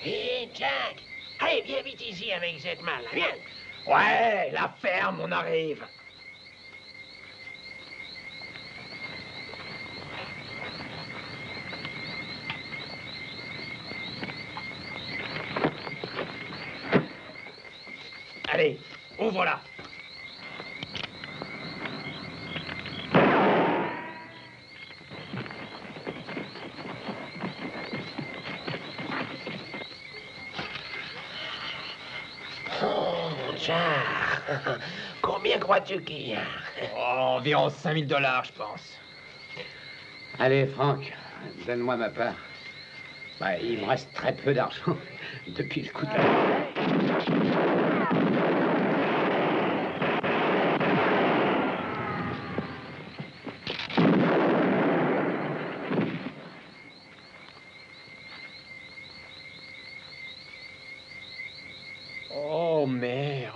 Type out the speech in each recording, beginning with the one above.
Hé, Jack! Allez, viens vite ici avec cette malle, là, viens! Ouais, la ferme, on arrive. Allez, ouvre-la. Oh, Jack! Combien crois-tu qu'il y a? Oh, environ 5 000 $, je pense. Allez, Franck, donne-moi ma part. Bah, il me reste très peu d'argent depuis le coup de la... Oh, merde.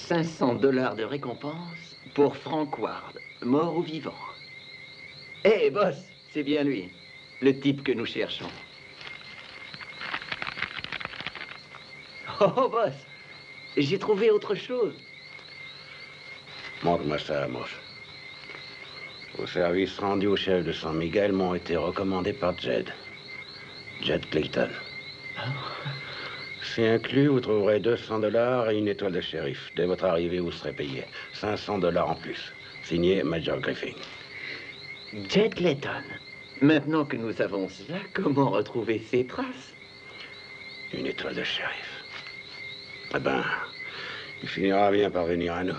$500 de récompense pour Frank Ward, mort ou vivant. Hé, boss, c'est bien lui, le type que nous cherchons. Oh, boss, j'ai trouvé autre chose. Montre-moi ça, Amos. Vos services rendus au chef de San Miguel m'ont été recommandés par Jed. Jed Clayton. C'est inclus, vous trouverez $200 et une étoile de shérif. Dès votre arrivée, vous serez payé. $500 en plus. Signé Major Griffin. Jed Clayton. Maintenant que nous savons cela, comment retrouver ses traces? Une étoile de shérif. Eh ben, il finira bien par venir à nous.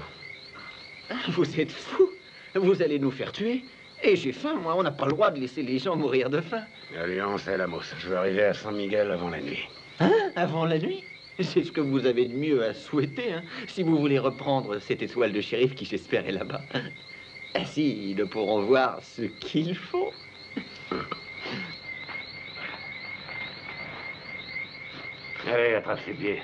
Vous êtes fou. Vous allez nous faire tuer. Et j'ai faim, moi. On n'a pas le droit de laisser les gens mourir de faim. Alliance et Amos. Je veux arriver à San Miguel avant la nuit. Hein? Avant la nuit? C'est ce que vous avez de mieux à souhaiter, hein, si vous voulez reprendre cette étoile de shérif qui, j'espère, est là-bas. Ainsi, ils ne pourront voir ce qu'il faut. Allez, attrape ses pieds.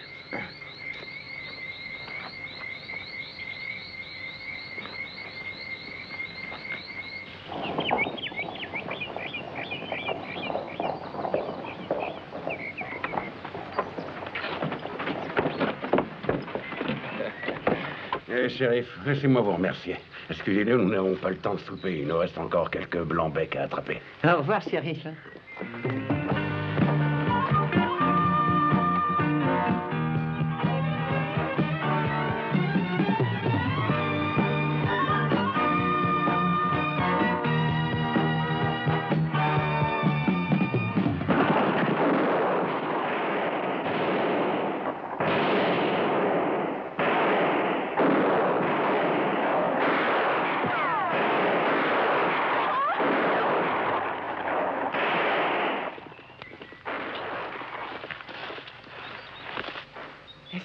Shérif, laissez-moi vous remercier. Excusez-nous, nous n'avons pas le temps de souper. Il nous reste encore quelques blancs-becs à attraper. Au revoir, shérif.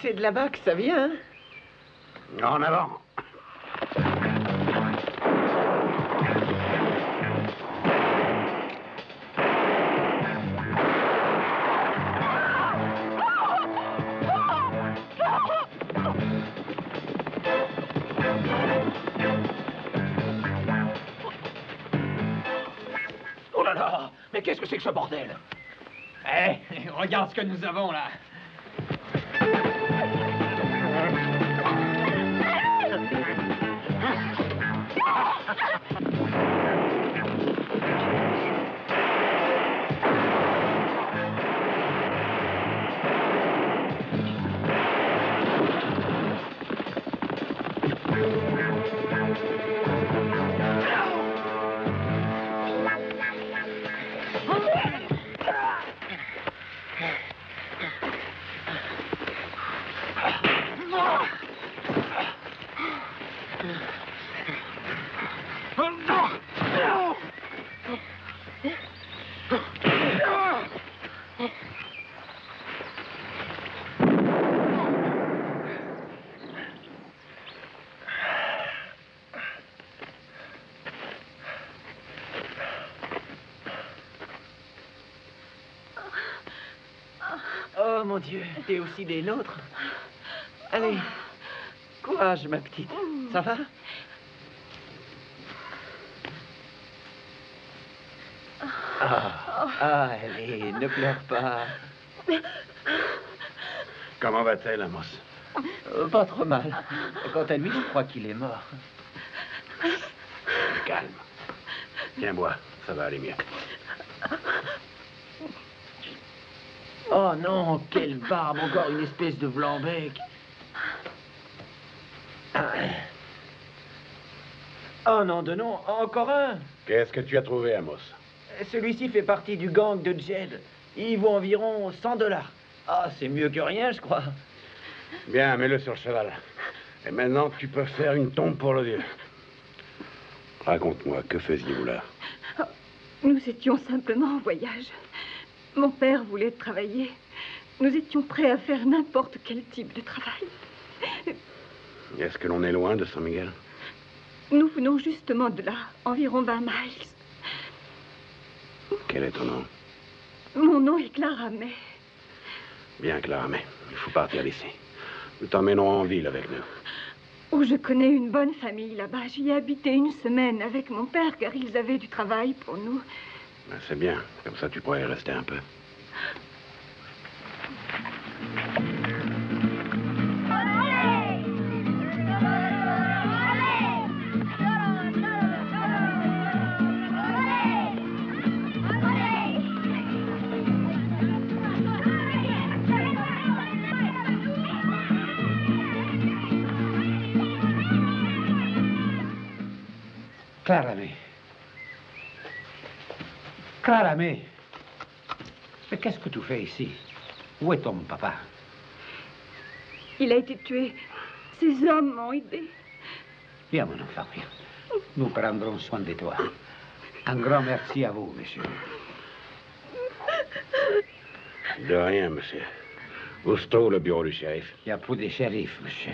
C'est de là-bas que ça vient, hein? En avant. Oh là là! Mais qu'est-ce que c'est que ce bordel? Eh, regarde ce que nous avons là! Oh mon Dieu, t'es aussi des nôtres. Allez, courage ma petite. Ça va? Allez, ne pleure pas. Comment va-t-elle, Amos? Pas trop mal. Quant à lui, je crois qu'il est mort. Calme. Tiens, bois, ça va aller mieux. Oh non, quelle barbe, encore une espèce de blanc-bec. Oh non, de non, encore un. Qu'est-ce que tu as trouvé, Amos? Celui-ci fait partie du gang de Jed. Il vaut environ $100. Ah, c'est mieux que rien, je crois. Bien, mets-le sur le cheval. Et maintenant, tu peux faire une tombe pour le vieux. Raconte-moi, que faisiez-vous là? Nous étions simplement en voyage. Mon père voulait travailler. Nous étions prêts à faire n'importe quel type de travail. Est-ce que l'on est loin de San Miguel? Nous venons justement de là, environ 20 miles. Quel est ton nom? Mon nom est Clara May. Bien, Clara, mais il faut partir d'ici. Nous t'emmènerons en ville avec nous. Oh, je connais une bonne famille là-bas. J'y ai habité une semaine avec mon père car ils avaient du travail pour nous. Ben, c'est bien, comme ça tu pourrais y rester un peu. Clara May. Clara May. Mais qu'est-ce que tu fais ici? Où est ton papa? Il a été tué. Ces hommes m'ont aidé. Viens, mon enfant, viens. Nous prendrons soin de toi. Un grand merci à vous, monsieur. De rien, monsieur. Où se trouve le bureau du shérif? Il n'y a plus de shérif, monsieur.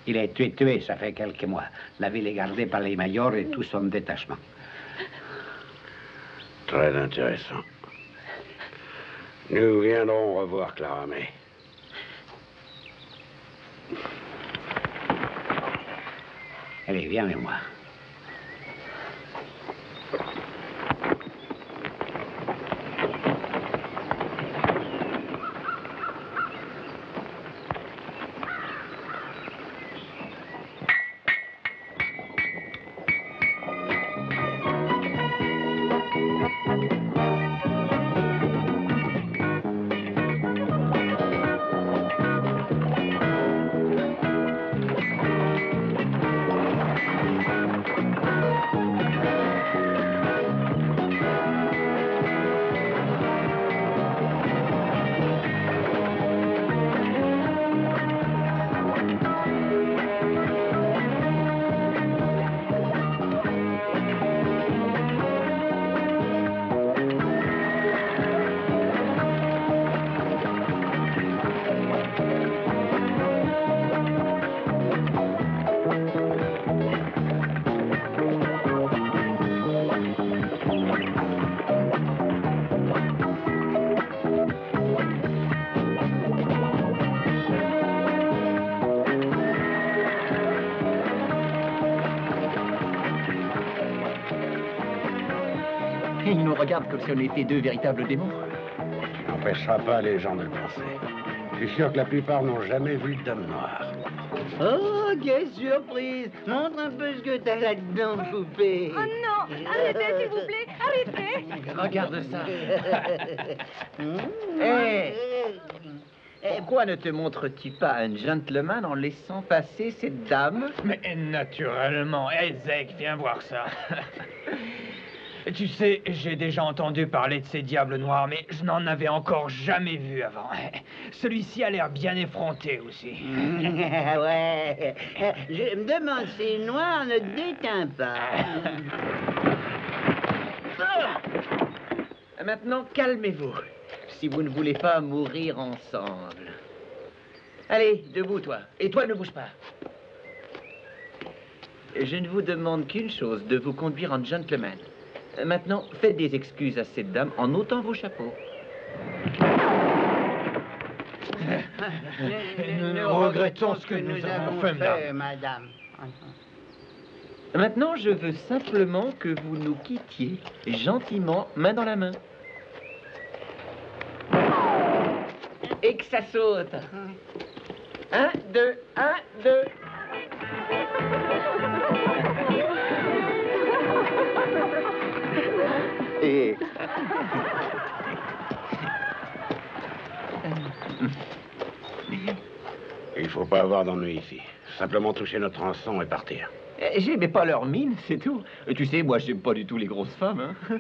Il a été tué, ça fait quelques mois. La ville est gardée par les majors et tout son détachement. Très intéressant. Nous viendrons revoir Clara May. Allez, viens avec moi. Ils nous regardent comme si on était deux véritables démons. Tu n'empêcheras pas les gens de le penser. Je suis sûr que la plupart n'ont jamais vu d'homme noir. Oh, quelle surprise! Montre un peu ce que t'as là-dedans, poupée. Oh non! Arrêtez, s'il vous plaît! Arrêtez! Regarde ça. Hé! Pourquoi ne te montres-tu pas un gentleman en laissant passer cette dame? Mais naturellement. Hé, Zek, viens voir ça. Tu sais, j'ai déjà entendu parler de ces diables noirs, mais je n'en avais encore jamais vu avant. Celui-ci a l'air bien effronté aussi. Ouais. Je me demande si le noir ne te déteint pas. Maintenant, calmez-vous. Si vous ne voulez pas mourir ensemble. Allez, debout, toi. Et toi, ne bouge pas. Je ne vous demande qu'une chose, de vous conduire en gentleman. Maintenant, faites des excuses à cette dame en ôtant vos chapeaux. Nous regrettons ce que nous avons fait, madame. Maintenant, je veux simplement que vous nous quittiez gentiment, main dans la main. Et que ça saute. 1, 2, 1, 2. Et... Il faut pas avoir d'ennui ici. Simplement toucher notre rançon et partir. J'aimais pas leur mine, c'est tout. Tu sais, moi, j'aime pas du tout les grosses femmes, hein.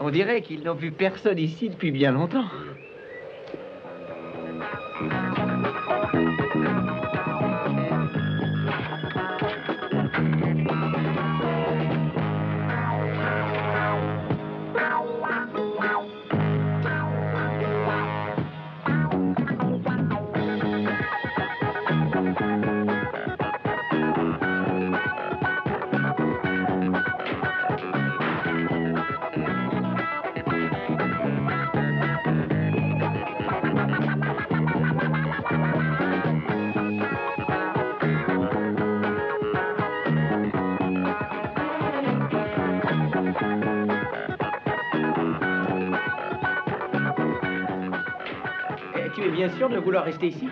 On dirait qu'ils n'ont vu personne ici depuis bien longtemps. Tu es bien sûr de vouloir rester ici?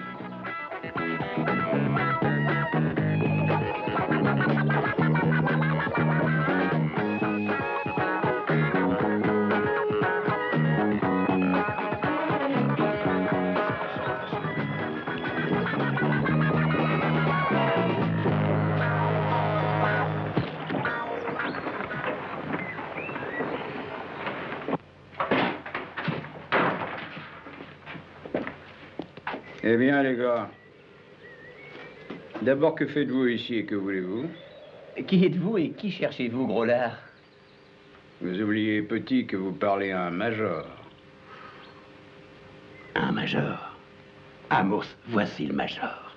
Eh bien, les gars, d'abord, que faites-vous ici et que voulez-vous? Qui êtes-vous et qui cherchez-vous, gros lard? Vous oubliez, petit, que vous parlez à un major. Un major. Amos, voici le major.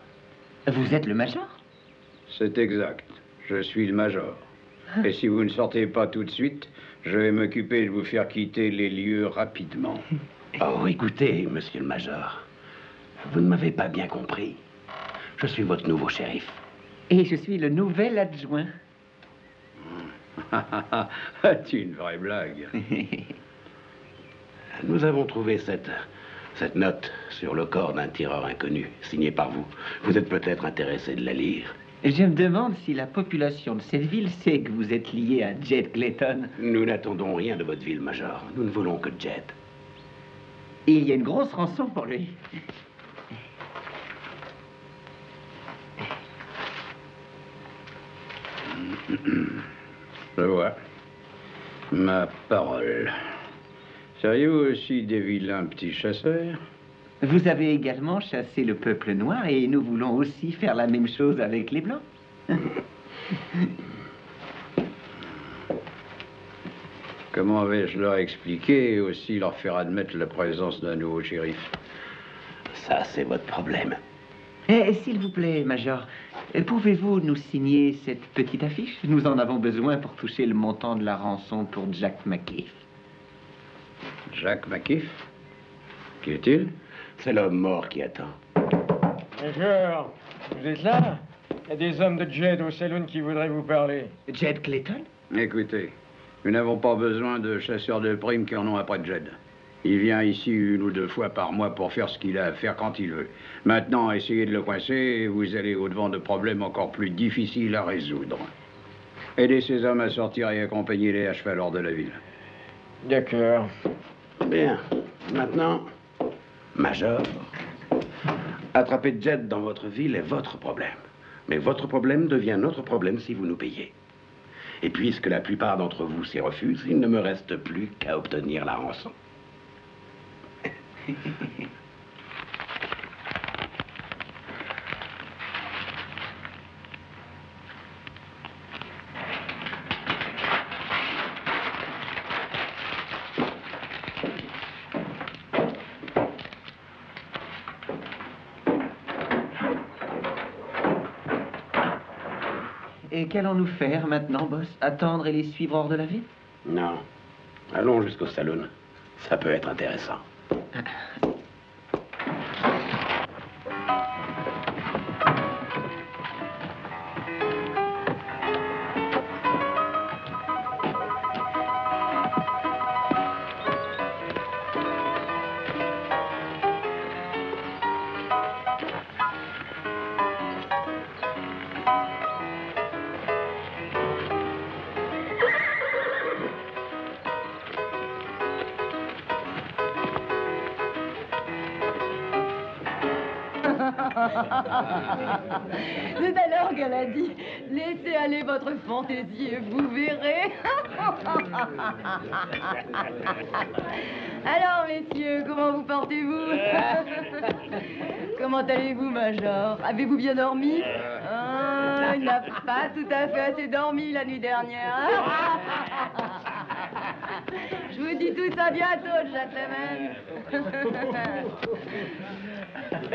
Vous êtes le major? C'est exact. Je suis le major. Et si vous ne sortez pas tout de suite, je vais m'occuper de vous faire quitter les lieux rapidement. Oh, écoutez, monsieur le major. Vous ne m'avez pas bien compris. Je suis votre nouveau shérif. Et je suis le nouvel adjoint. C'est une vraie blague. Nous avons trouvé cette note sur le corps d'un tireur inconnu, signée par vous. Vous êtes peut-être intéressé de la lire. Je me demande si la population de cette ville sait que vous êtes lié à Jed Clayton. Nous n'attendons rien de votre ville, major. Nous ne voulons que Jed. Et il y a une grosse rançon pour lui. Je vois. Ma parole. Seriez-vous aussi des vilains petits chasseurs? Vous avez également chassé le peuple noir et nous voulons aussi faire la même chose avec les Blancs. Comment vais-je leur expliquer et aussi leur faire admettre la présence d'un nouveau shérif? Ça, c'est votre problème. S'il vous plaît, Major, pouvez-vous nous signer cette petite affiche? Nous en avons besoin pour toucher le montant de la rançon pour Jack McKeef. Jack McKeef? Qui est-il? C'est l'homme mort qui attend. Major, vous êtes là? Il y a des hommes de Jed au saloon qui voudraient vous parler. Jed Clayton? Écoutez, nous n'avons pas besoin de chasseurs de primes qui en ont après Jed. Il vient ici 1 ou 2 fois par mois pour faire ce qu'il a à faire quand il veut. Maintenant, essayez de le coincer et vous allez au-devant de problèmes encore plus difficiles à résoudre. Aidez ces hommes à sortir et accompagnez-les à cheval hors de la ville. D'accord. Bien. Maintenant, major, attraper Jed dans votre ville est votre problème. Mais votre problème devient notre problème si vous nous payez. Et puisque la plupart d'entre vous s'y refusent, il ne me reste plus qu'à obtenir la rançon. Et qu'allons-nous faire maintenant, boss? Attendre et les suivre hors de la ville? Non. Allons jusqu'au saloon. Ça peut être intéressant. C'est alors qu'elle a dit « Laissez aller votre fantaisie et vous verrez ». Alors, messieurs, comment vous portez-vous? Comment allez-vous, Major? Avez-vous bien dormi? Il n'a pas tout à fait assez dormi la nuit dernière. Je vous dis tout ça bientôt, gentlemen.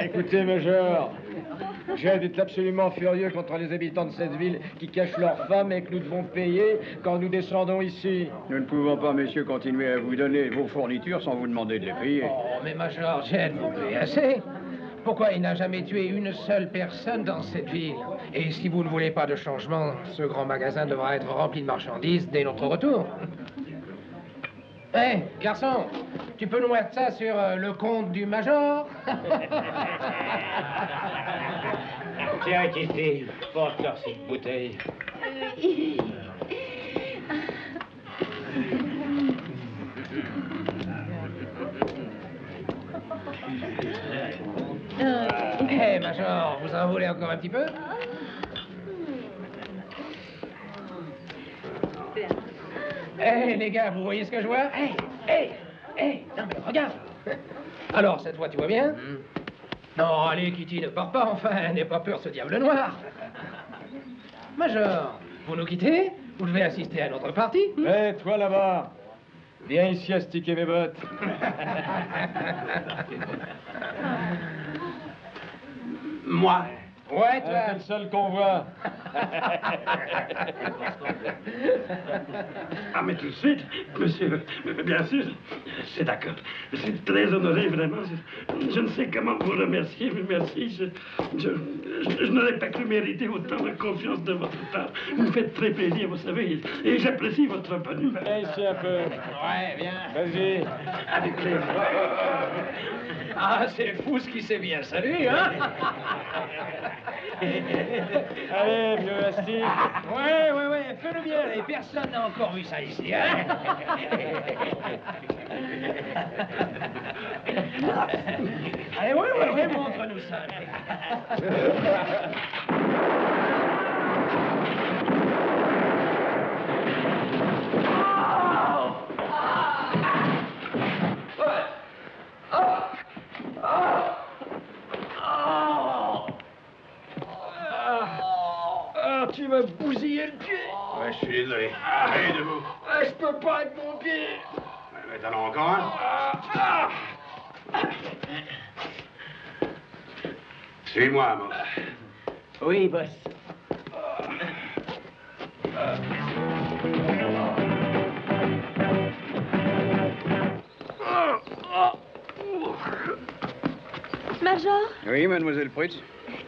Écoutez, Major, Jed est absolument furieux contre les habitants de cette ville qui cachent leurs femmes et que nous devons payer quand nous descendons ici. Nous ne pouvons pas, messieurs, continuer à vous donner vos fournitures sans vous demander de les payer. Oh, mais Major Jed, vous payez assez. Pourquoi il n'a jamais tué une seule personne dans cette ville? Et si vous ne voulez pas de changement, ce grand magasin devra être rempli de marchandises dès notre retour. Hé, garçon, tu peux nous mettre ça sur le compte du Major? Tiens, Kitty, porte-leur cette bouteille. Hé, Major, vous en voulez encore un petit peu? Hé, les gars, vous voyez ce que je vois? Hé, non mais regarde. Alors, cette fois, tu vois bien? Non, allez, Kitty, ne pars pas, enfin, n'aie pas peur, ce diable noir. Major, vous nous quittez? Vous devez assister à notre partie. Hé, toi là-bas, viens ici astiquer mes bottes. Moi? Ouais, toi. C'est le seul qu'on voit. Ah, mais tout de suite, monsieur, bien sûr, c'est d'accord. Je suis très honoré, vraiment. Je ne sais comment vous remercier, mais merci. Je n'aurais pas cru mériter autant de confiance de votre part. Vous me faites très plaisir, vous savez, et j'apprécie votre bonne humeur. Viens ici un peu. Ouais, viens. Vas-y. Avec plaisir. Ah, c'est fou ce qui s'est bien salué, hein? Allez, vieux astique. Ouais, fais-le bien, et personne n'a encore vu ça ici, hein? Allez, ouais, montre-nous ça. Tu m'as bousillé le pied. Ouais, je suis désolé. Allez, debout. Je peux pas avec mon pied. Mais t'en as encore un? Suis-moi, mon. Oui, boss. Major, Oui, mademoiselle Pritz?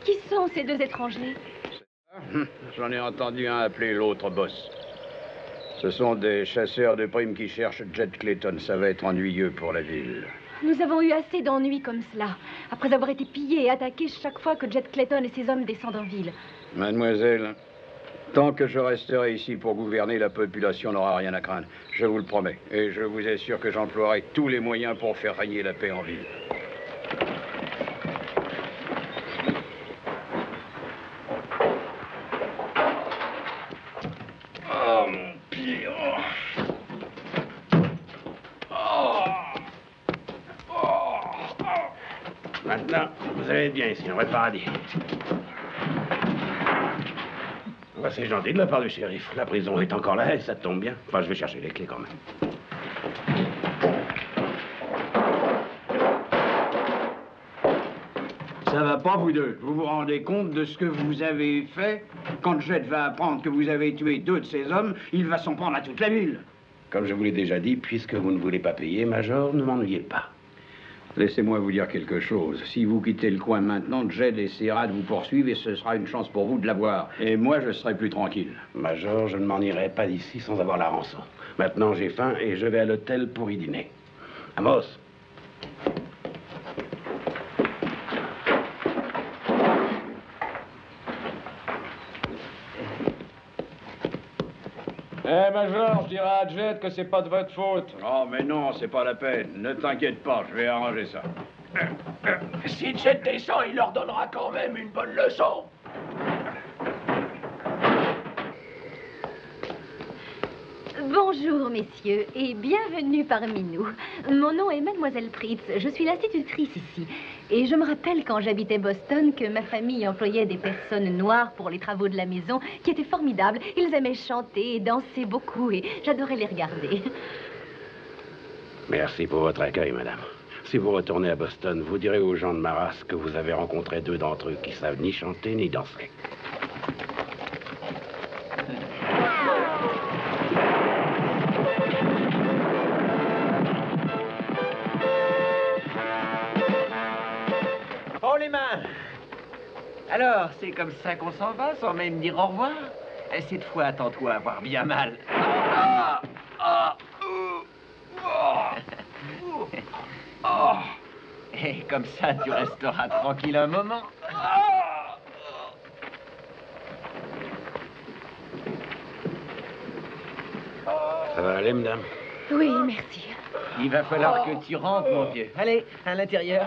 qui sont ces deux étrangers? J'en ai entendu un appeler l'autre boss. Ce sont des chasseurs de primes qui cherchent Jed Clayton. Ça va être ennuyeux pour la ville. Nous avons eu assez d'ennuis comme cela, après avoir été pillés et attaqués chaque fois que Jed Clayton et ses hommes descendent en ville. Mademoiselle, tant que je resterai ici pour gouverner, la population n'aura rien à craindre. Je vous le promets. Et je vous assure que j'emploierai tous les moyens pour faire régner la paix en ville. allez être bien ici, un vrai paradis. Bah, c'est gentil de la part du shérif. La prison est encore là et ça tombe bien. Enfin, je vais chercher les clés quand même. Ça va pas, vous deux. Vous vous rendez compte de ce que vous avez fait? Quand Jed va apprendre que vous avez tué 2 de ces hommes, il va s'en prendre à toute la ville. Comme je vous l'ai déjà dit, puisque vous ne voulez pas payer, Major, ne m'ennuyez pas. Laissez-moi vous dire quelque chose. Si vous quittez le coin maintenant, Jed essaiera de vous poursuivre et ce sera une chance pour vous de l'avoir. Et moi, je serai plus tranquille. Major, je ne m'en irai pas d'ici sans avoir la rançon. Maintenant, j'ai faim et je vais à l'hôtel pour y dîner. Amos. Eh, Major, je dirai à Jed que c'est pas de votre faute. Oh, mais non, c'est pas la peine. Ne t'inquiète pas, je vais arranger ça. Si Jed descend, il leur donnera quand même une bonne leçon. Bonjour, messieurs, et bienvenue parmi nous. Mon nom est Mademoiselle Pritz, je suis l'institutrice ici. Et je me rappelle quand j'habitais Boston que ma famille employait des personnes noires pour les travaux de la maison, qui étaient formidables. Ils aimaient chanter et danser beaucoup, et j'adorais les regarder. Merci pour votre accueil, madame. Si vous retournez à Boston, vous direz aux gens de ma race que vous avez rencontré 2 d'entre eux qui savent ni chanter ni danser. Oh, les mains! Alors, c'est comme ça qu'on s'en va, sans même dire au revoir? Et cette fois, attends-toi à avoir bien mal. Et comme ça, tu resteras tranquille un moment. Ça va aller, madame? Oui, merci. Il va falloir que tu rentres, mon vieux. Allez, à l'intérieur.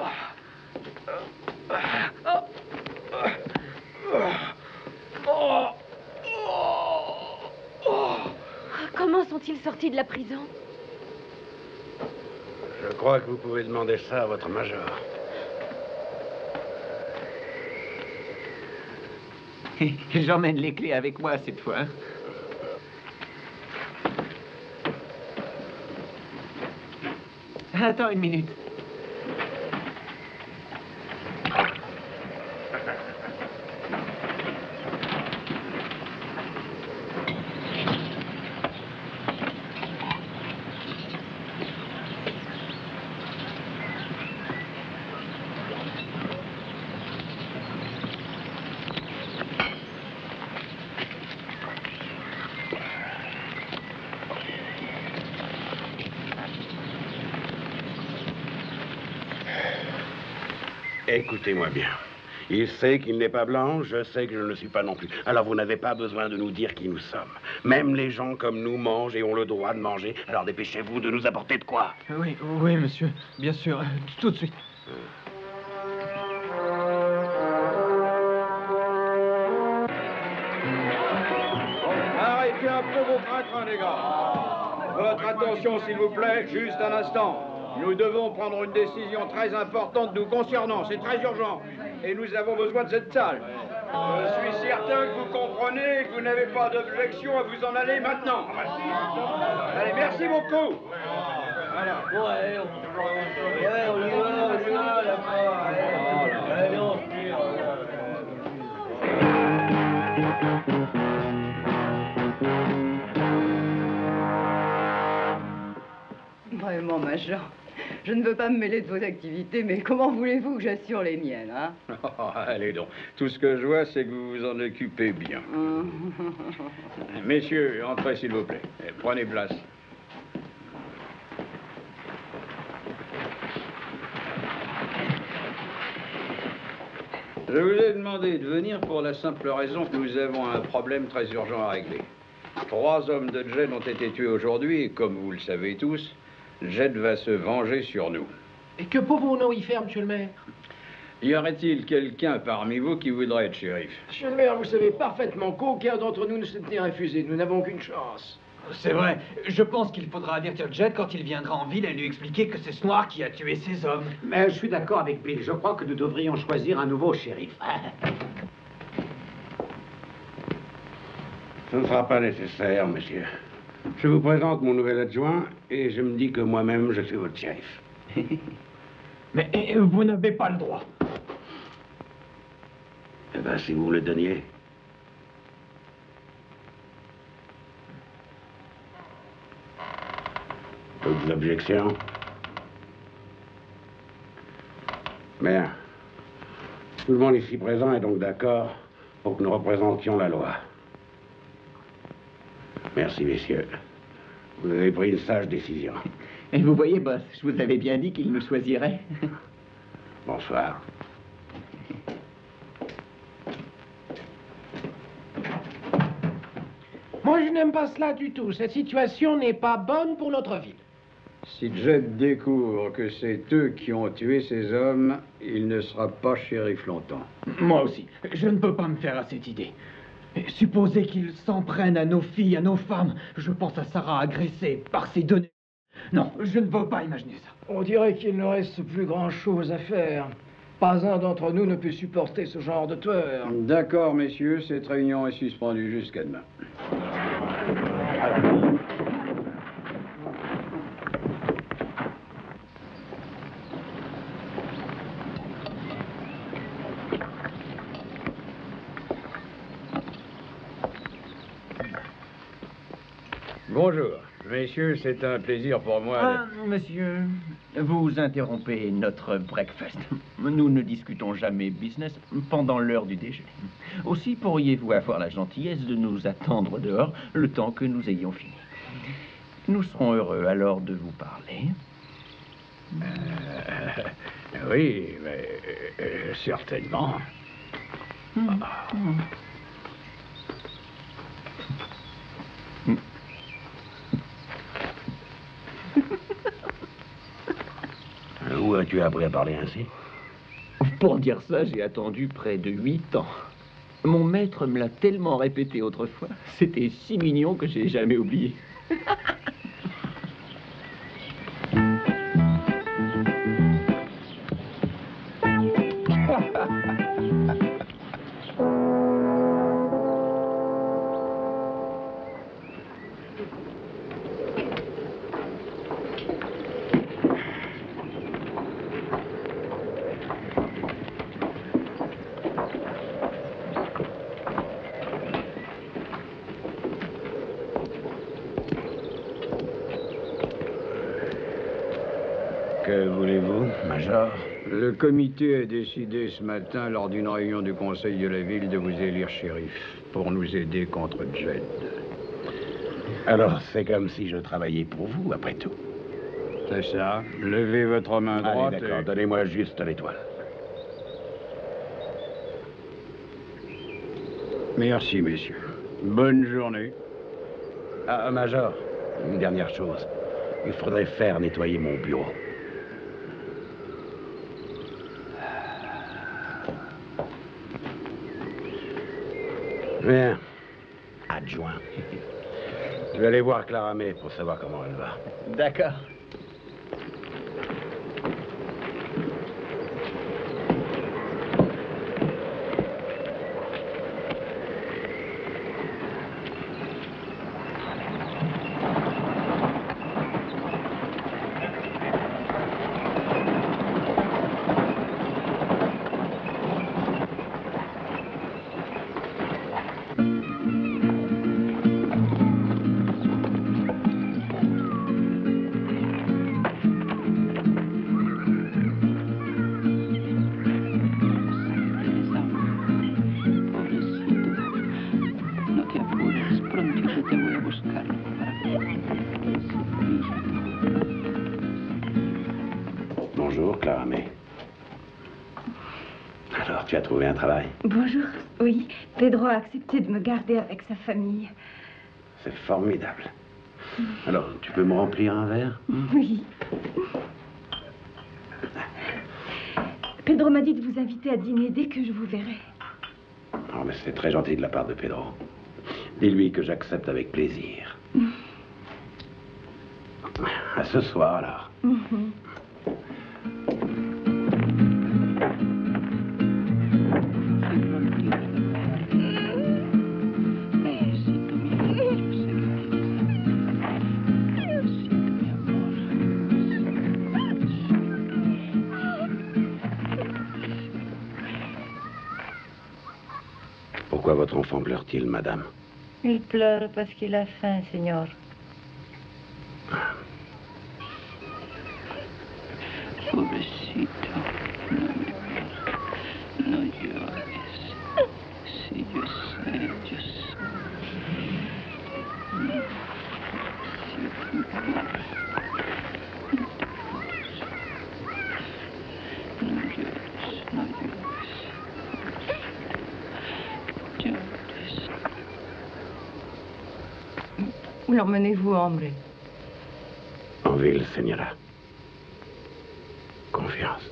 Comment sont-ils sortis de la prison? Je crois que vous pouvez demander ça à votre major. J'emmène les clés avec moi cette fois. Hein. Attends une minute. Écoutez-moi bien. Il sait qu'il n'est pas blanc, je sais que je ne le suis pas non plus. Alors vous n'avez pas besoin de nous dire qui nous sommes. Même les gens comme nous mangent et ont le droit de manger. Alors dépêchez-vous de nous apporter de quoi. Oui, oui, monsieur. Bien sûr. Tout de suite. Arrêtez un peu vos trains, les gars. Votre attention, s'il vous plaît, juste un instant. Nous devons prendre une décision très importante nous concernant. C'est très urgent. Et nous avons besoin de cette salle. Je suis certain que vous comprenez et que vous n'avez pas d'objection à vous en aller maintenant. Allez, merci beaucoup. Voilà. Ouais, on y va, là-bas. Allez, on tire. Vraiment, Major, je ne veux pas me mêler de vos activités, mais comment voulez-vous que j'assure les miennes, hein? Oh, allez donc. Tout ce que je vois, c'est que vous vous en occupez bien. Messieurs, entrez s'il vous plaît. Et prenez place. Je vous ai demandé de venir pour la simple raison que nous avons un problème très urgent à régler. 3 hommes de Jed ont été tués aujourd'hui et comme vous le savez tous, Jed va se venger sur nous. Et que pouvons-nous y faire, monsieur le maire? Y aurait-il quelqu'un parmi vous qui voudrait être shérif? Monsieur le maire, vous savez parfaitement qu'aucun d'entre nous ne s'est refusé. Nous n'avons aucune chance. C'est vrai. Je pense qu'il faudra avertir Jed quand il viendra en ville et lui expliquer que c'est ce noir qui a tué ses hommes. Mais je suis d'accord avec Bill. Je crois que nous devrions choisir un nouveau shérif. Ce ne sera pas nécessaire, monsieur. Je vous présente mon nouvel adjoint et je me dis que moi-même, je suis votre shérif. Mais vous n'avez pas le droit. Eh bien, si vous me le donniez. D'autres objections? Bien. Tout le monde ici présent est donc d'accord pour que nous représentions la loi. Merci, messieurs. Vous avez pris une sage décision. Et vous voyez, boss, je vous avais bien dit qu'il nous choisirait. Bonsoir. Moi, je n'aime pas cela du tout. Cette situation n'est pas bonne pour notre ville. Si Jed découvre que c'est eux qui ont tué ces hommes, il ne sera pas shérif longtemps. Moi aussi. Je ne peux pas me faire à cette idée. Et supposez qu'ils s'en prennent à nos filles, à nos femmes. Je pense à Sarah agressée par ces données. Non, je ne veux pas imaginer ça. On dirait qu'il ne reste plus grand-chose à faire. Pas un d'entre nous ne peut supporter ce genre de tueur. D'accord, messieurs, cette réunion est suspendue jusqu'à demain. Bonjour. Messieurs, c'est un plaisir pour moi. Ah, monsieur, vous interrompez notre breakfast. Nous ne discutons jamais business pendant l'heure du déjeuner. Aussi, pourriez-vous avoir la gentillesse de nous attendre dehors le temps que nous ayons fini. Nous serons heureux alors de vous parler. Oui, mais certainement. Où as-tu appris à parler ainsi? Pour dire ça, j'ai attendu près de 8 ans. Mon maître me l'a tellement répété autrefois. C'était si mignon que j'ai jamais oublié. Que voulez-vous, Major? Le comité a décidé ce matin, lors d'une réunion du conseil de la ville, de vous élire shérif pour nous aider contre Jed. Alors, c'est comme si je travaillais pour vous, après tout. C'est ça. Levez votre main droite. Allez, d'accord, donnez-moi juste l'étoile. Merci, messieurs. Bonne journée. Ah, Major, une dernière chose. Il faudrait faire nettoyer mon bureau. Bien. Adjoint. Je vais aller voir Clara May pour savoir comment elle va. D'accord. Bonjour, Clara May. Alors, tu as trouvé un travail? Bonjour. Oui, Pedro a accepté de me garder avec sa famille. C'est formidable. Alors, tu peux me remplir un verre? Oui. Pedro m'a dit de vous inviter à dîner dès que je vous verrai. Oh, mais c'est très gentil de la part de Pedro. Dis-lui que j'accepte avec plaisir. À ce soir, alors. Pourquoi votre enfant pleure-t-il, madame? Il pleure parce qu'il a faim, Seigneur. Pobrecito, no llores. Sí, yo sé, yo sé. No llores, no llores. Llores. Où l'emmenez-vous, hombre? En ville, señora. Confiance.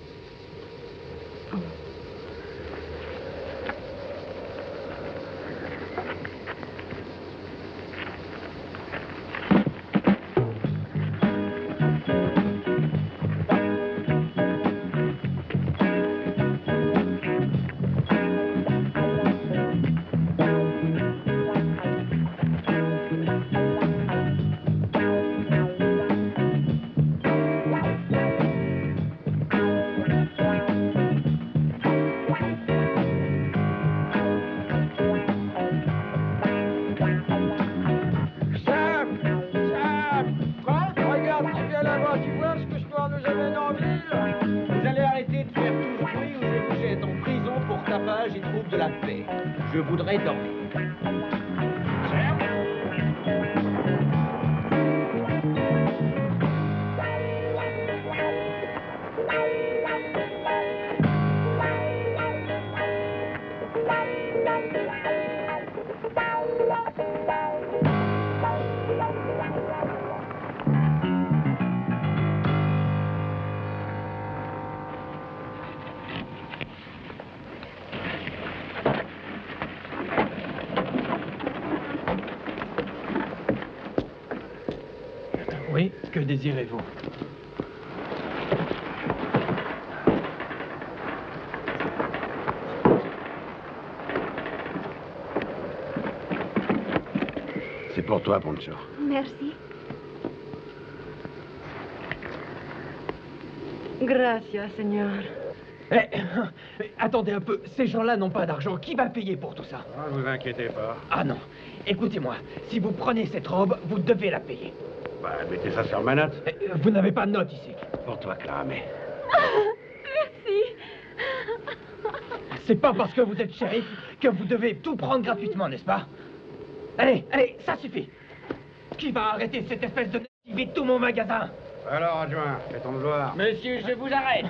Je voudrais dormir. Oui, que désirez-vous? C'est pour toi, Pancho. Merci. Gracias, Seigneur. Attendez un peu, ces gens-là n'ont pas d'argent. Qui va payer pour tout ça? Ne vous inquiétez pas. Ah non, écoutez-moi, si vous prenez cette robe, vous devez la payer. Bah, mettez ça sur ma note. Vous n'avez pas de note ici. Pour toi, Clara May. Merci. C'est pas parce que vous êtes shérif que vous devez tout prendre gratuitement, n'est-ce pas? Allez, allez, ça suffit. Qui va arrêter cette espèce de qui vide tout mon magasin? Alors, adjoint, fais ton devoir. Monsieur, je vous arrête.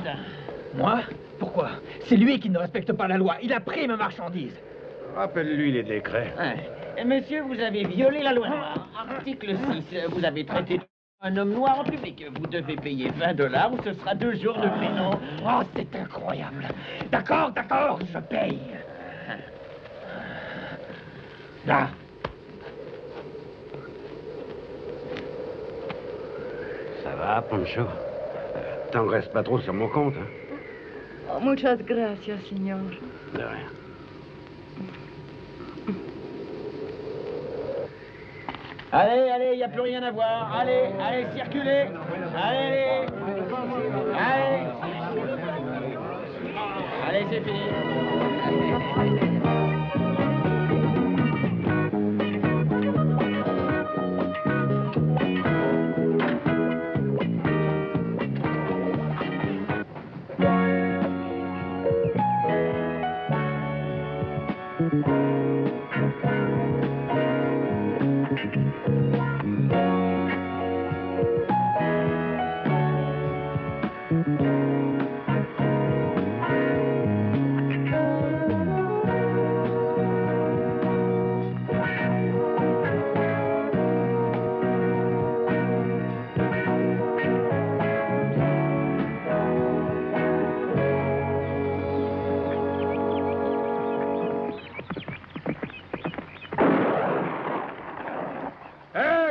Moi? Pourquoi? C'est lui qui ne respecte pas la loi. Il a pris ma marchandise. Rappelle-lui les décrets. Monsieur, vous avez violé la loi noire. Article 6, vous avez traité un homme noir en public. Vous devez payer 20 $ ou ce sera 2 jours de prison. Oh, c'est incroyable. D'accord, d'accord, je paye. Là. Ça va, Pancho? T'en restes pas trop sur mon compte, hein? Oh, muchas gracias, Seigneur. De rien. Allez, allez, il n'y a plus rien à voir. Allez, allez, circulez. Allez, allez. Allez, c'est fini.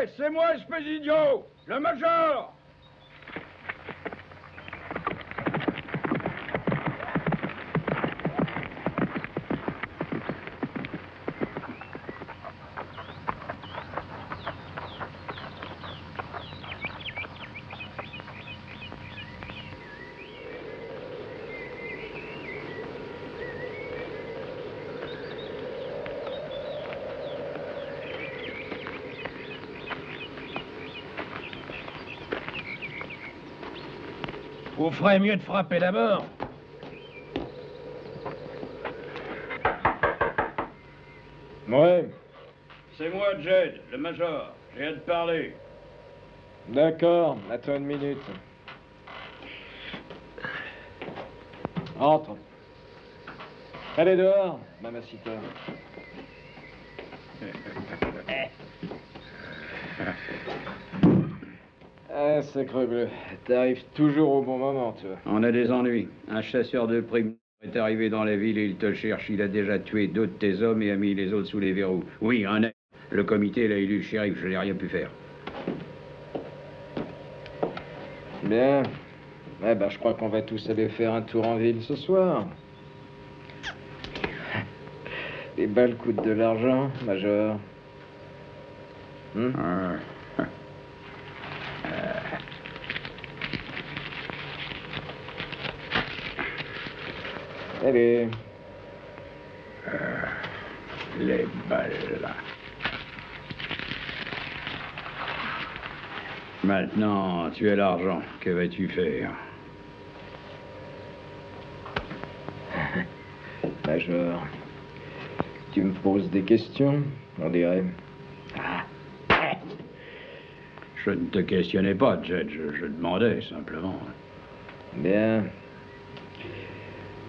Ouais, c'est moi, Espesidio, le major. Vous ferez mieux de frapper d'abord. Ouais, C'est moi, Jed, le major. J'ai hâte de parler. d'accord, attends une minute. Entre. Allez dehors, mamacita. Ah, sacre bleu, t'arrives toujours au bon moment, tu vois. On a des ennuis. Un chasseur de primes est arrivé dans la ville et il te cherche. Il a déjà tué 2 de tes hommes et a mis les autres sous les verrous. Oui, un est. Le comité l'a élu shérif, je n'ai rien pu faire. Bien. Eh ben, je crois qu'on va tous aller faire un tour en ville ce soir. Les balles coûtent de l'argent, major. Allez. Les balles. Maintenant, tu as l'argent. Que vas-tu faire? Major, tu me poses des questions, on dirait. Je ne te questionnais pas, Jed. Je demandais, simplement. Bien.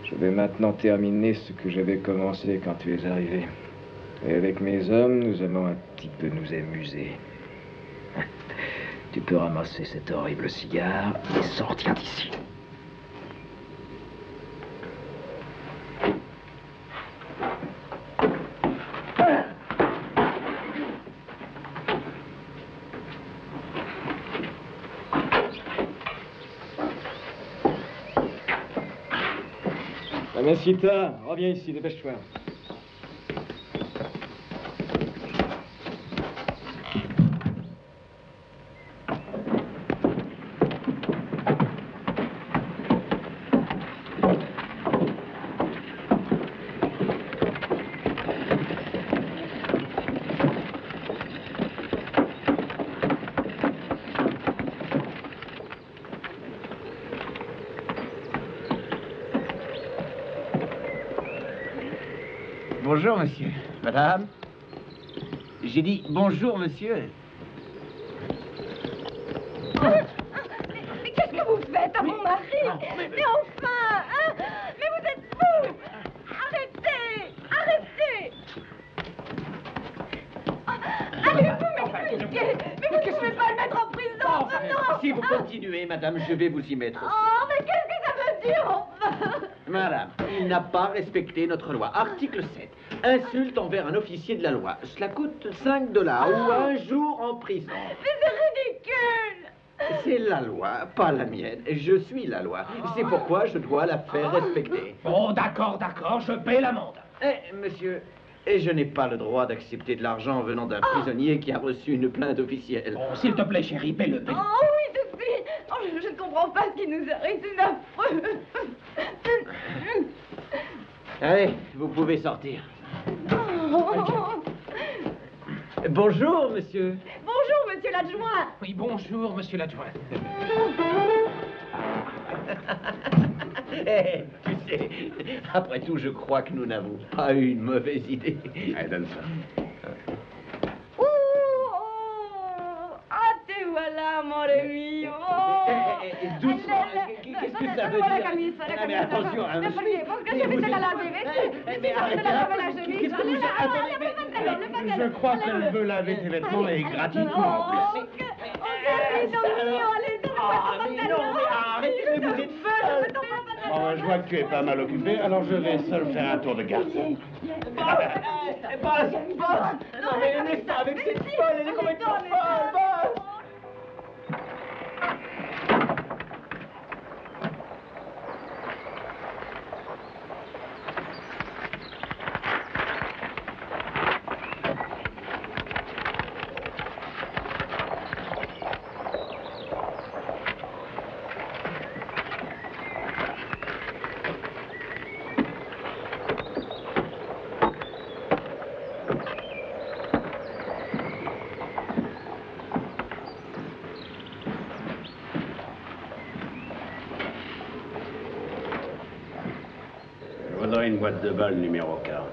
Je vais maintenant terminer ce que j'avais commencé quand tu es arrivé. Et avec mes hommes, nous allons un petit peu nous amuser. Tu peux ramasser cet horrible cigare et sortir d'ici. Mamacita, reviens ici, dépêche-toi. Bonjour, monsieur. Madame. J'ai dit bonjour, monsieur. Mais qu'est-ce que vous faites à mon mari? Mais enfin, hein? Mais vous êtes fous! Arrêtez! Arrêtez! Allez-vous m'expliquer? Mais vous ne pouvez pas le mettre en prison! Non! Si vous continuez, madame, je vais vous y mettre aussi. Oh, mais qu'est-ce que ça veut dire, enfin? Madame, il n'a pas respecté notre loi. Article 7. Insulte envers un officier de la loi. Cela coûte 5 $ ou 1 jour en prison. Mais c'est ridicule! C'est la loi, pas la mienne. Je suis la loi. C'est pourquoi je dois la faire respecter. Bon, d'accord, je paie l'amende. Monsieur, et je n'ai pas le droit d'accepter de l'argent venant d'un prisonnier qui a reçu une plainte officielle. Bon, s'il te plaît, chérie, paie-le. Oh oui, tout de suite! Oh, je ne comprends pas ce qui nous arrive, c'est affreux! Allez, vous pouvez sortir. Bonjour, monsieur. Bonjour, monsieur l'adjoint. Oui, bonjour, monsieur l'adjoint. Eh, tu sais, après tout, je crois que nous n'avons pas eu une mauvaise idée. Allez, donne ça. Ah, te voilà, amore mio. Doucement, qu'est-ce que ça veut dire? Mais attention, hein, monsieur. Mais arrêtez, qu'est-ce que vous êtes? Je crois qu'elle veut laver tes vêtements et gratuitement en plus. Arrêtez, vous êtes folle. Bon, je vois que tu es pas mal occupé, alors je vais seul faire un tour de garde. Boss! Non, mais laisse ça avec cette folle, elle est complètement folle, Boss! Je voudrais une boîte de balles numéro 40.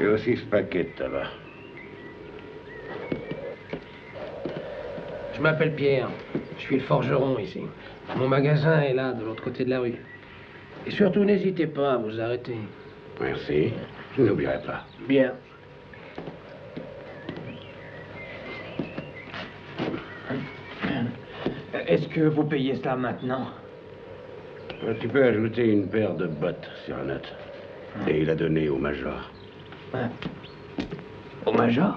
Et aussi ce paquet de tabac. Je m'appelle Pierre. Je suis le forgeron ici. Mon magasin est là, de l'autre côté de la rue. Et surtout, n'hésitez pas à vous arrêter. Merci. Je n'oublierai pas. Bien. Est-ce que vous payez cela maintenant? Tu peux ajouter une paire de bottes sur la note. Et il a donné au major. Au major?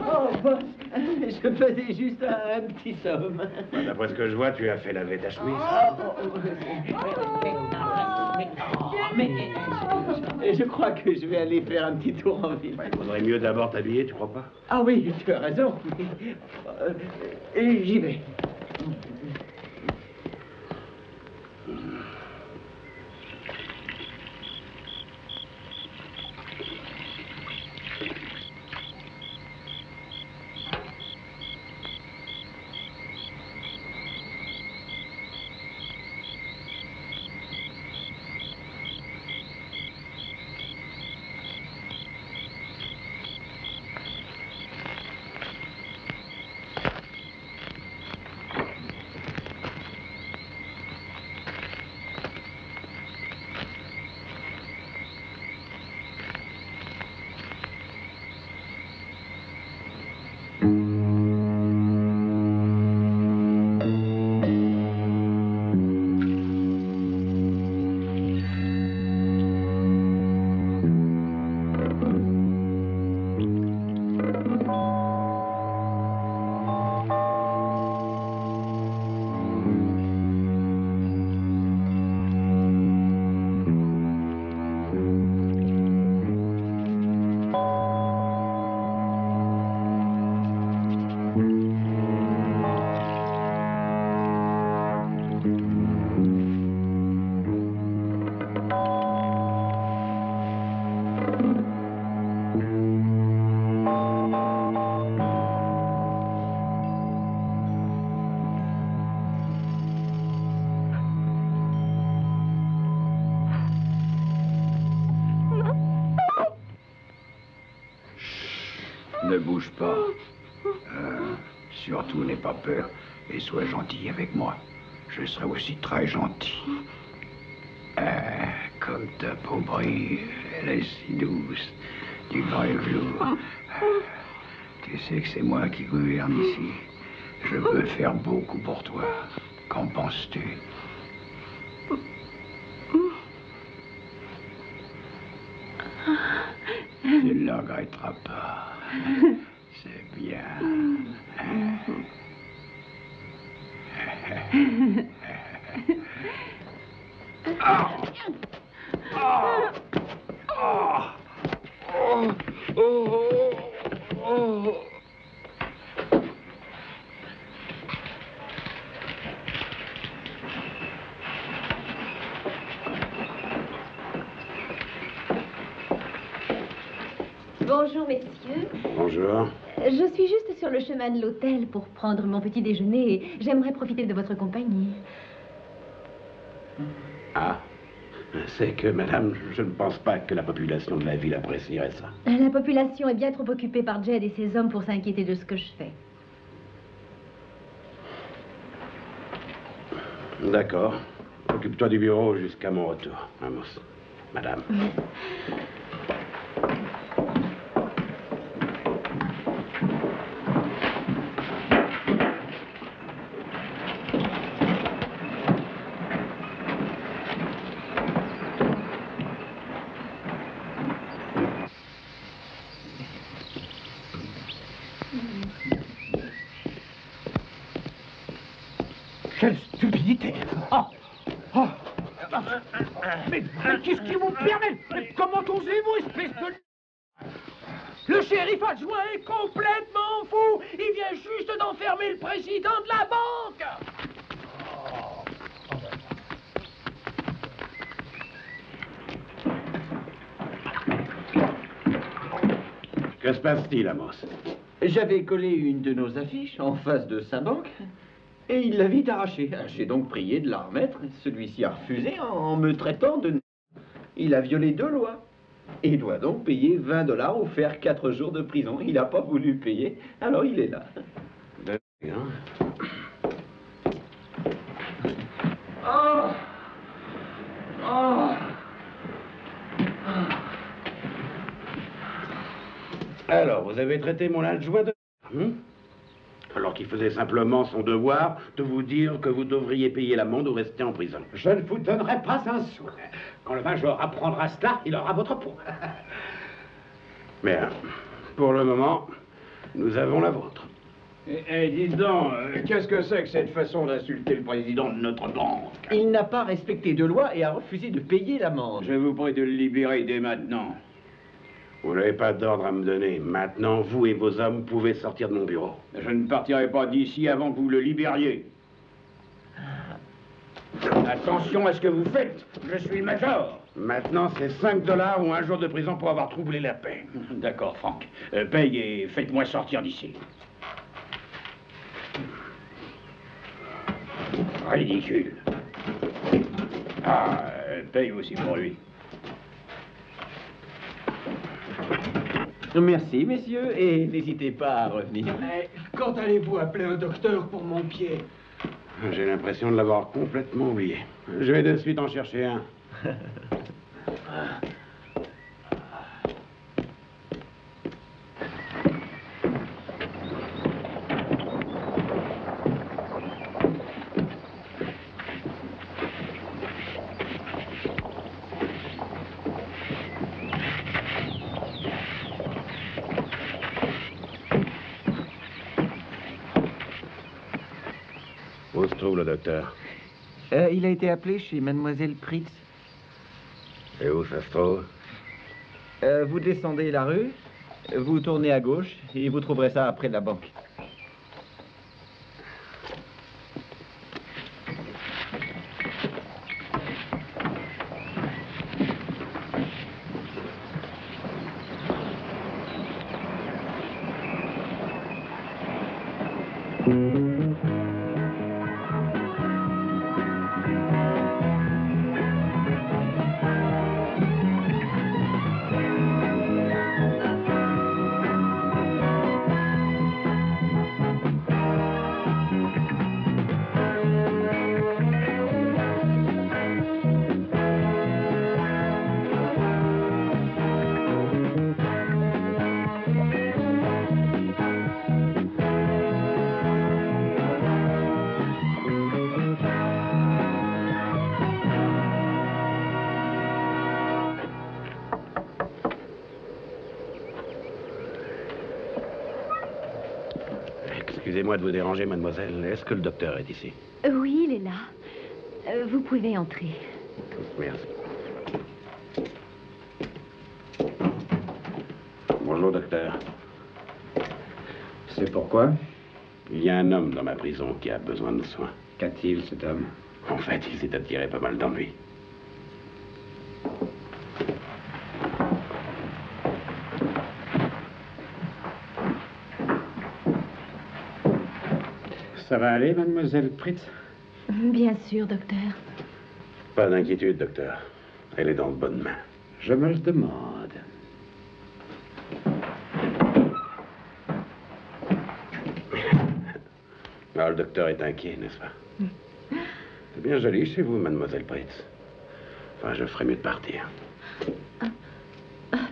Oh, boss, je faisais juste un petit somme. D'après ce que je vois, tu as fait laver ta chemise. Mais je crois que je vais aller faire un petit tour en ville. Il faudrait mieux d'abord t'habiller, tu crois pas? Ah oui, tu as raison. J'y vais. Ne bouge pas. Surtout n'aie pas peur et sois gentil avec moi. Je serai aussi très gentil. Comme ta peau brille, elle est si douce, du vrai velours. Tu sais que c'est moi qui gouverne ici. Je peux faire beaucoup pour toi. Qu'en penses-tu? Tu ne le regretteras pas. C'est bien. Bonjour, messieurs. Bonjour. Je suis juste sur le chemin de l'hôtel pour prendre mon petit déjeuner et j'aimerais profiter de votre compagnie. Ah, c'est que, madame, je ne pense pas que la population de la ville apprécierait ça. La population est bien trop occupée par Jed et ses hommes pour s'inquiéter de ce que je fais. D'accord. Occupe-toi du bureau jusqu'à mon retour, Amos. Madame. Quelle stupidité! Oh. Mais qu'est-ce qui vous permet? Comment osez-vous, espèce de... Le shérif adjoint est complètement fou. Il vient juste d'enfermer le président de la banque. Que se passe-t-il, Amos? J'avais collé une de nos affiches en face de sa banque et il l'a vite arrachée. J'ai donc prié de la remettre. Celui-ci a refusé en me traitant de... Il a violé 2 lois. Et il doit donc payer 20 $ ou faire 4 jours de prison. Il n'a pas voulu payer, alors il est là. Oh. Oh. Alors, vous avez traité mon adjoint de... Alors qu'il faisait simplement son devoir de vous dire que vous devriez payer l'amende ou rester en prison. Je ne vous donnerai pas un sou. Quand le major apprendra cela, il aura votre peau. Mais pour le moment, nous avons la vôtre. Dites donc, qu'est-ce que c'est que cette façon d'insulter le président de notre banque? Il n'a pas respecté de loi et a refusé de payer l'amende. Je vous prie de le libérer dès maintenant. Vous n'avez pas d'ordre à me donner. Maintenant, vous et vos hommes pouvez sortir de mon bureau. Je ne partirai pas d'ici avant que vous le libériez. Attention à ce que vous faites. Je suis le major. Maintenant, c'est 5 $ ou 1 jour de prison pour avoir troublé la paix. D'accord, Franck. Paye et faites-moi sortir d'ici. Ridicule. Ah, paye aussi pour lui. Merci, messieurs, et n'hésitez pas à revenir. Quand allez-vous appeler un docteur pour mon pied? J'ai l'impression de l'avoir complètement oublié. Je vais de suite en chercher un. Où se trouve le docteur? Il a été appelé chez Mademoiselle Pritz. Et où ça se trouve? Vous descendez la rue, vous tournez à gauche et vous trouverez ça après la banque. Excusez-moi de vous déranger, mademoiselle. Est-ce que le docteur est ici? Oui, il est là. Vous pouvez entrer. Merci. Bonjour, docteur. C'est pourquoi? Il y a un homme dans ma prison qui a besoin de soins. Qu'a-t-il, cet homme? En fait, il s'est attiré pas mal d'ennuis. Ça va aller, mademoiselle Pritz? Bien sûr, docteur. Pas d'inquiétude, docteur. Elle est dans de bonnes mains. Je me le demande. Ah, le docteur est inquiet, n'est-ce pas? C'est bien joli chez vous, mademoiselle Pritz. Enfin, je ferais mieux de partir.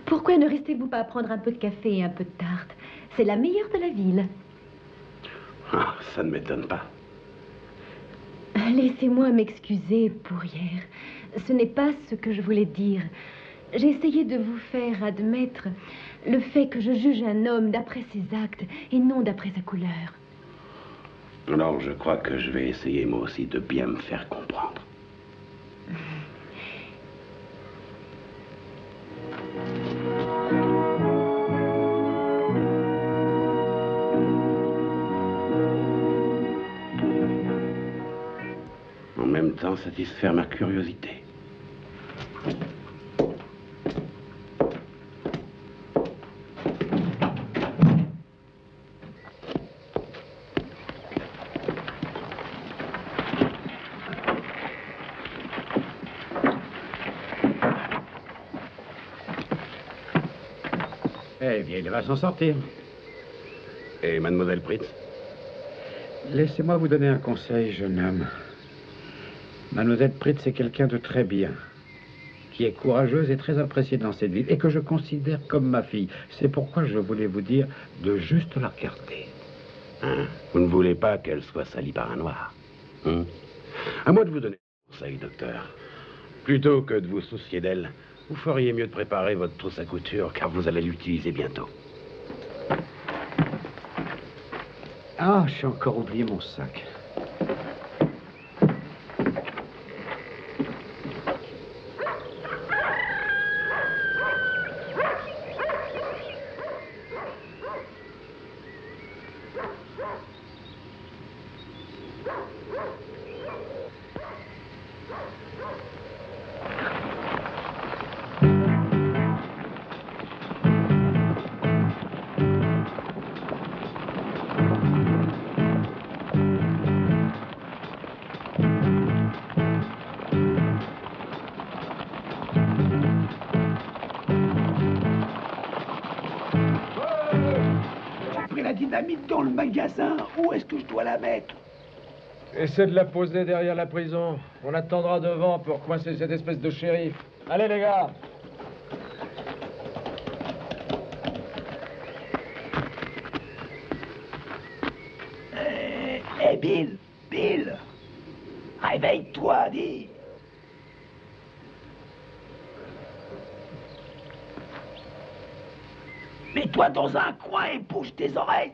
Pourquoi ne restez-vous pas prendre un peu de café et un peu de tarte? C'est la meilleure de la ville. Ah, ça ne m'étonne pas. Laissez-moi m'excuser pour hier. Ce n'est pas ce que je voulais dire. J'ai essayé de vous faire admettre le fait que je juge un homme d'après ses actes et non d'après sa couleur. Alors je crois que je vais essayer moi aussi de bien me faire comprendre. En même temps, satisfaire ma curiosité. Eh bien, il va s'en sortir. Et mademoiselle Pritz? Laissez-moi vous donner un conseil, jeune homme. Mademoiselle Pritz est quelqu'un de très bien, qui est courageuse et très appréciée dans cette ville, et que je considère comme ma fille. C'est pourquoi je voulais vous dire de juste la regarder. Hein? Vous ne voulez pas qu'elle soit salie par un noir? À moi de vous donner un conseil, docteur. Plutôt que de vous soucier d'elle, vous feriez mieux de préparer votre trousse à couture, car vous allez l'utiliser bientôt. Ah, j'ai encore oublié mon sac. Dans le magasin, où est-ce que je dois la mettre? Essaie de la poser derrière la prison. On attendra devant pour coincer cette espèce de shérif. Allez, les gars! Hé, Bill! Réveille-toi, dis! Mets-toi dans un coin et bouge tes oreilles!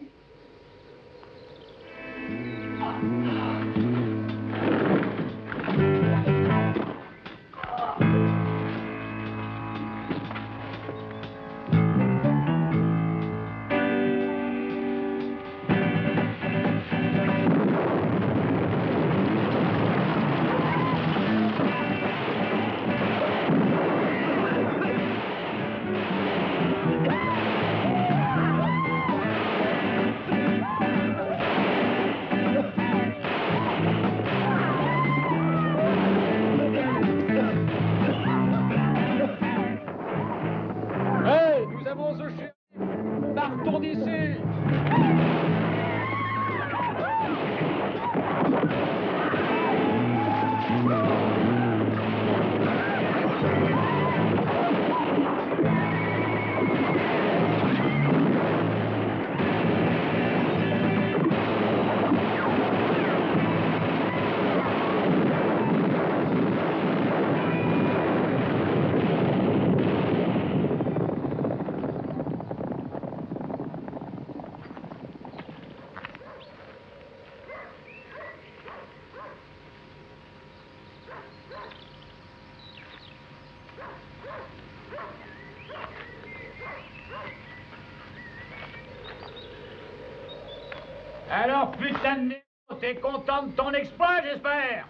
Alors, putain de néo, t'es content de ton exploit, j'espère?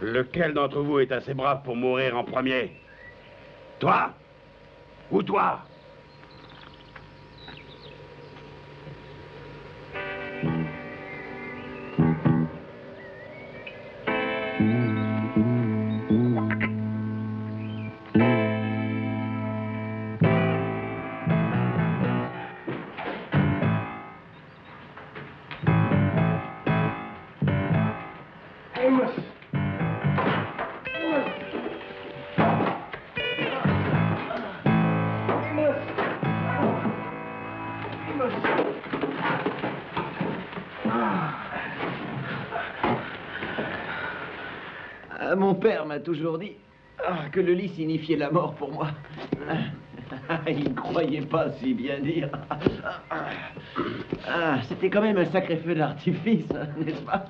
Lequel d'entre vous est assez brave pour mourir en premier? Toi? Ou toi? Mon père m'a toujours dit que le lit signifiait la mort pour moi. Il ne croyait pas si bien dire. Ah, c'était quand même un sacré feu d'artifice, hein, n'est-ce pas?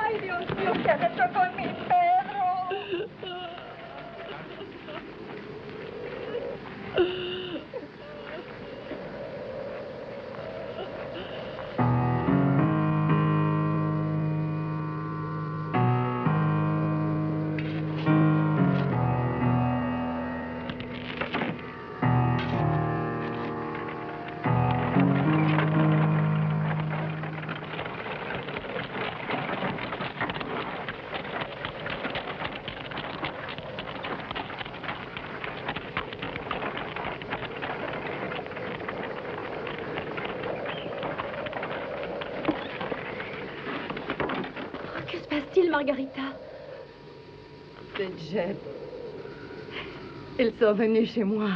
Ay, Dios mío, ¿qué has hecho con mi perro? Que se passe-t-il, Margarita? C'est Jed. Ils sont venus chez moi.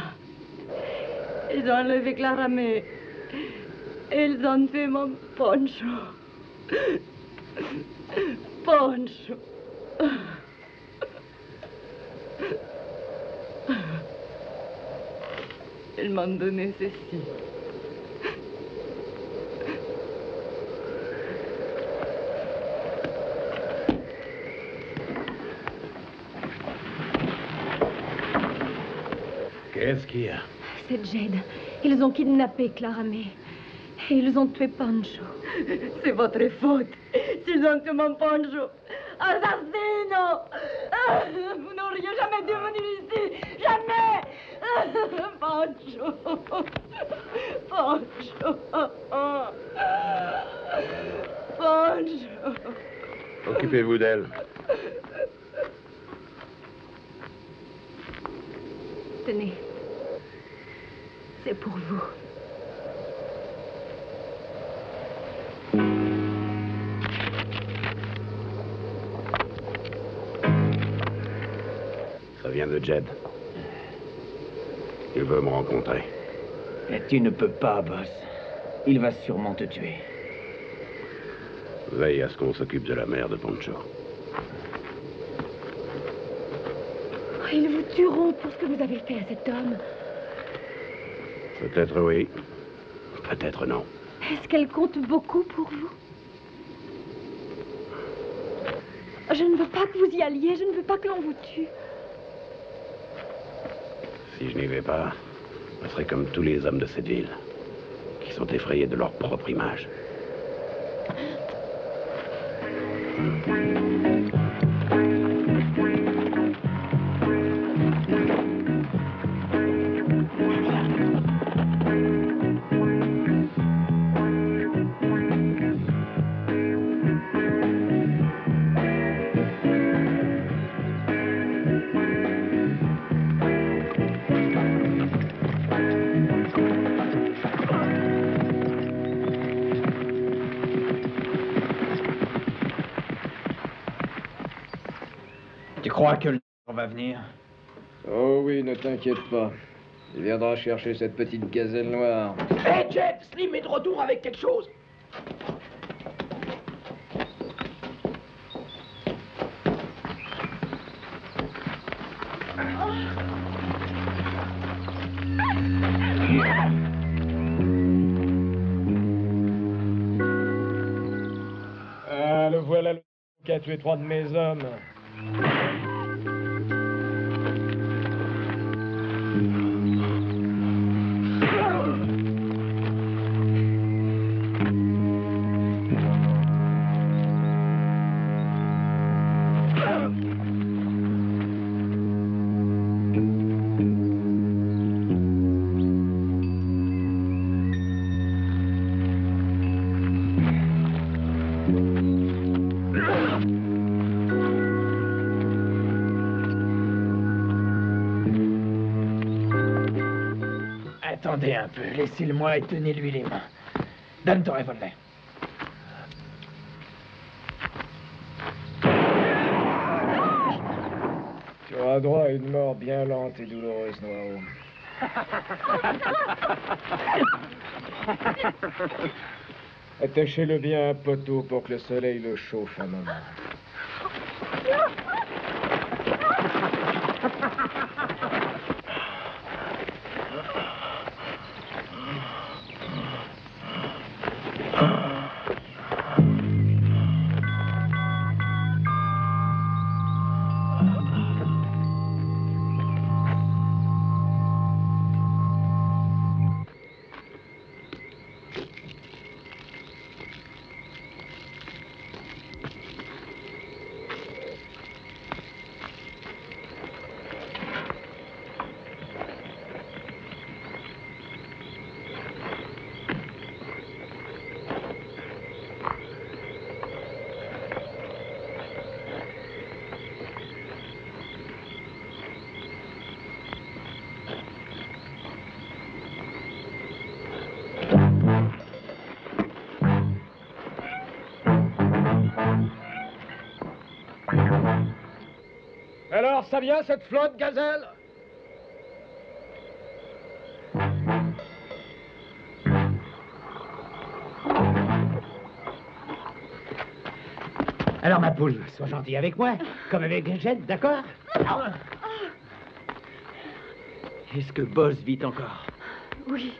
Ils ont enlevé Clara, mais ils ont fait mon poncho. Poncho. Ils m'ont donné ceci. Qu'est-ce qu'il y a? C'est Jed. Ils ont kidnappé Clara May. Et ils ont tué Pancho. C'est votre faute. S'ils ont tué mon poncho. Assassino! Vous n'auriez jamais dû venir ici. Jamais! Pancho! Pancho! Pancho! Occupez-vous d'elle. Tenez. C'est pour vous. Ça vient de Jed. Il veut me rencontrer. Et tu ne peux pas, boss. Il va sûrement te tuer. Veille à ce qu'on s'occupe de la mère de Pancho. Ils vous tueront pour ce que vous avez fait à cet homme. Peut-être oui, peut-être non. Est-ce qu'elle compte beaucoup pour vous? Je ne veux pas que vous y alliez, je ne veux pas que l'on vous tue. Si je n'y vais pas, je serai comme tous les hommes de cette ville, qui sont effrayés de leur propre image. Tu crois que le va venir? Oh oui, ne t'inquiète pas. Il viendra chercher cette petite gazelle noire. Hé, Jet, Slim est de retour avec quelque chose. Ah, le voilà le qui a tué 3 de mes hommes. Attendez un peu, laissez-le-moi et tenez-lui les mains. Donne ton revolver. Tu auras droit à une mort bien lente et douloureuse, Noiro. Attachez-le bien à un poteau pour que le soleil le chauffe un moment. Alors, ça vient cette flotte, gazelle? Alors, ma poule, sois gentille avec moi, comme avec Jet, d'accord? Est-ce que Boss vit encore? Oui,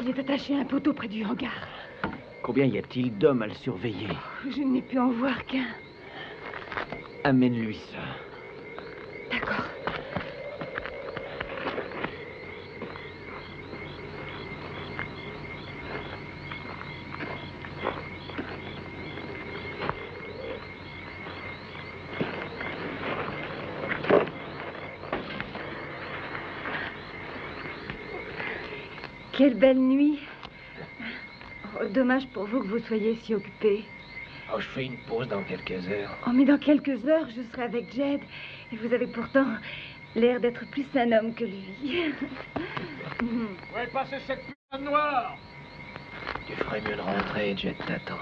il est attaché à un poteau près du hangar. Combien y a-t-il d'hommes à le surveiller? Je n'ai pu en voir qu'un. Amène-lui ça. D'accord. Quelle belle nuit. Oh, dommage pour vous que vous soyez si occupé. Oh, je fais une pause dans quelques heures. Oh, mais dans quelques heures, je serai avec Jed. Et vous avez pourtant l'air d'être plus un homme que lui. Où est passée cette putain de noire? Tu ferais mieux de rentrer, Jet t'attend.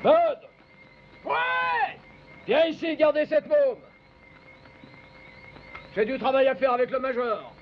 Bud! Ouais! Viens ici garder cette môme. J'ai du travail à faire avec le major.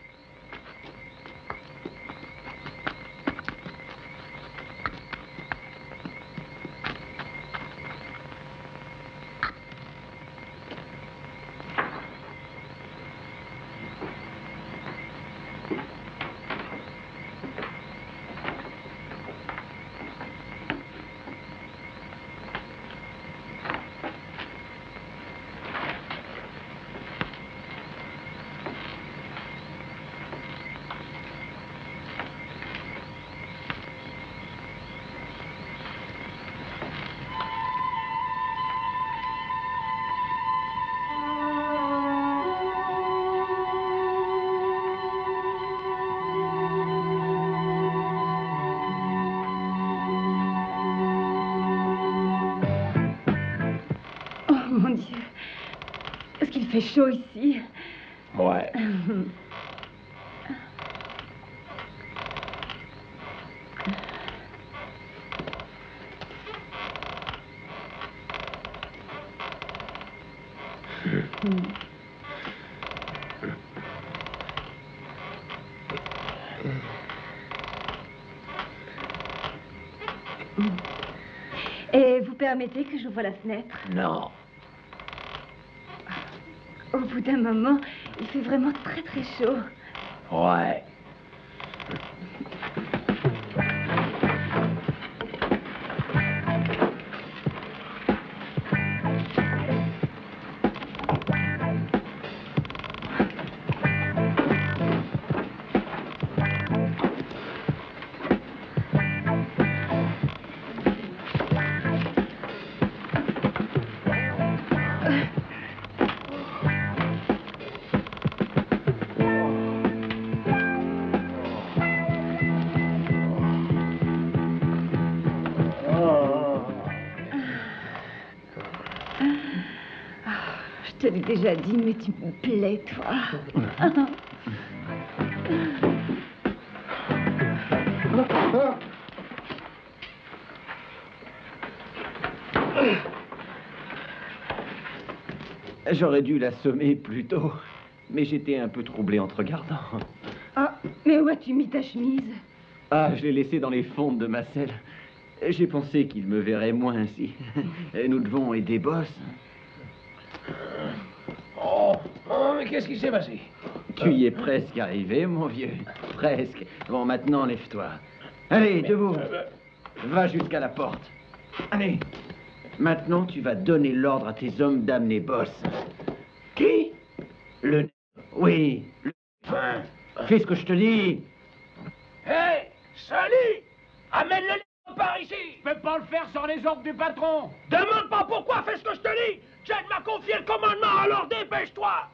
fait chaud ici. Ouais. Et vous permettez que j'ouvre la fenêtre? Non. Au bout d'un moment, il fait vraiment très très chaud. Ouais. Je te l'ai déjà dit, mais tu me plais, toi. J'aurais dû l'assommer plus tôt, mais j'étais un peu troublé en te regardant. Ah, mais où as-tu mis ta chemise? Ah, je l'ai laissé dans les fonds de ma selle. J'ai pensé qu'il me verrait moins ainsi. Nous devons aider Boss. Oh, mais qu'est-ce qui s'est passé? Tu y es presque arrivé, mon vieux. Presque. Bon, maintenant, lève-toi. Allez, debout. Va jusqu'à la porte. Allez. Maintenant, tu vas donner l'ordre à tes hommes d'amener Boss. Qui? Le... Oui, le... Fais ce que je te dis. Hé, Sally! Amène le par ici! Je peux pas le faire sans les ordres du patron. Demande pas pourquoi, fais ce que je te dis! Jed m'a confié le commandement, alors dépêche-toi!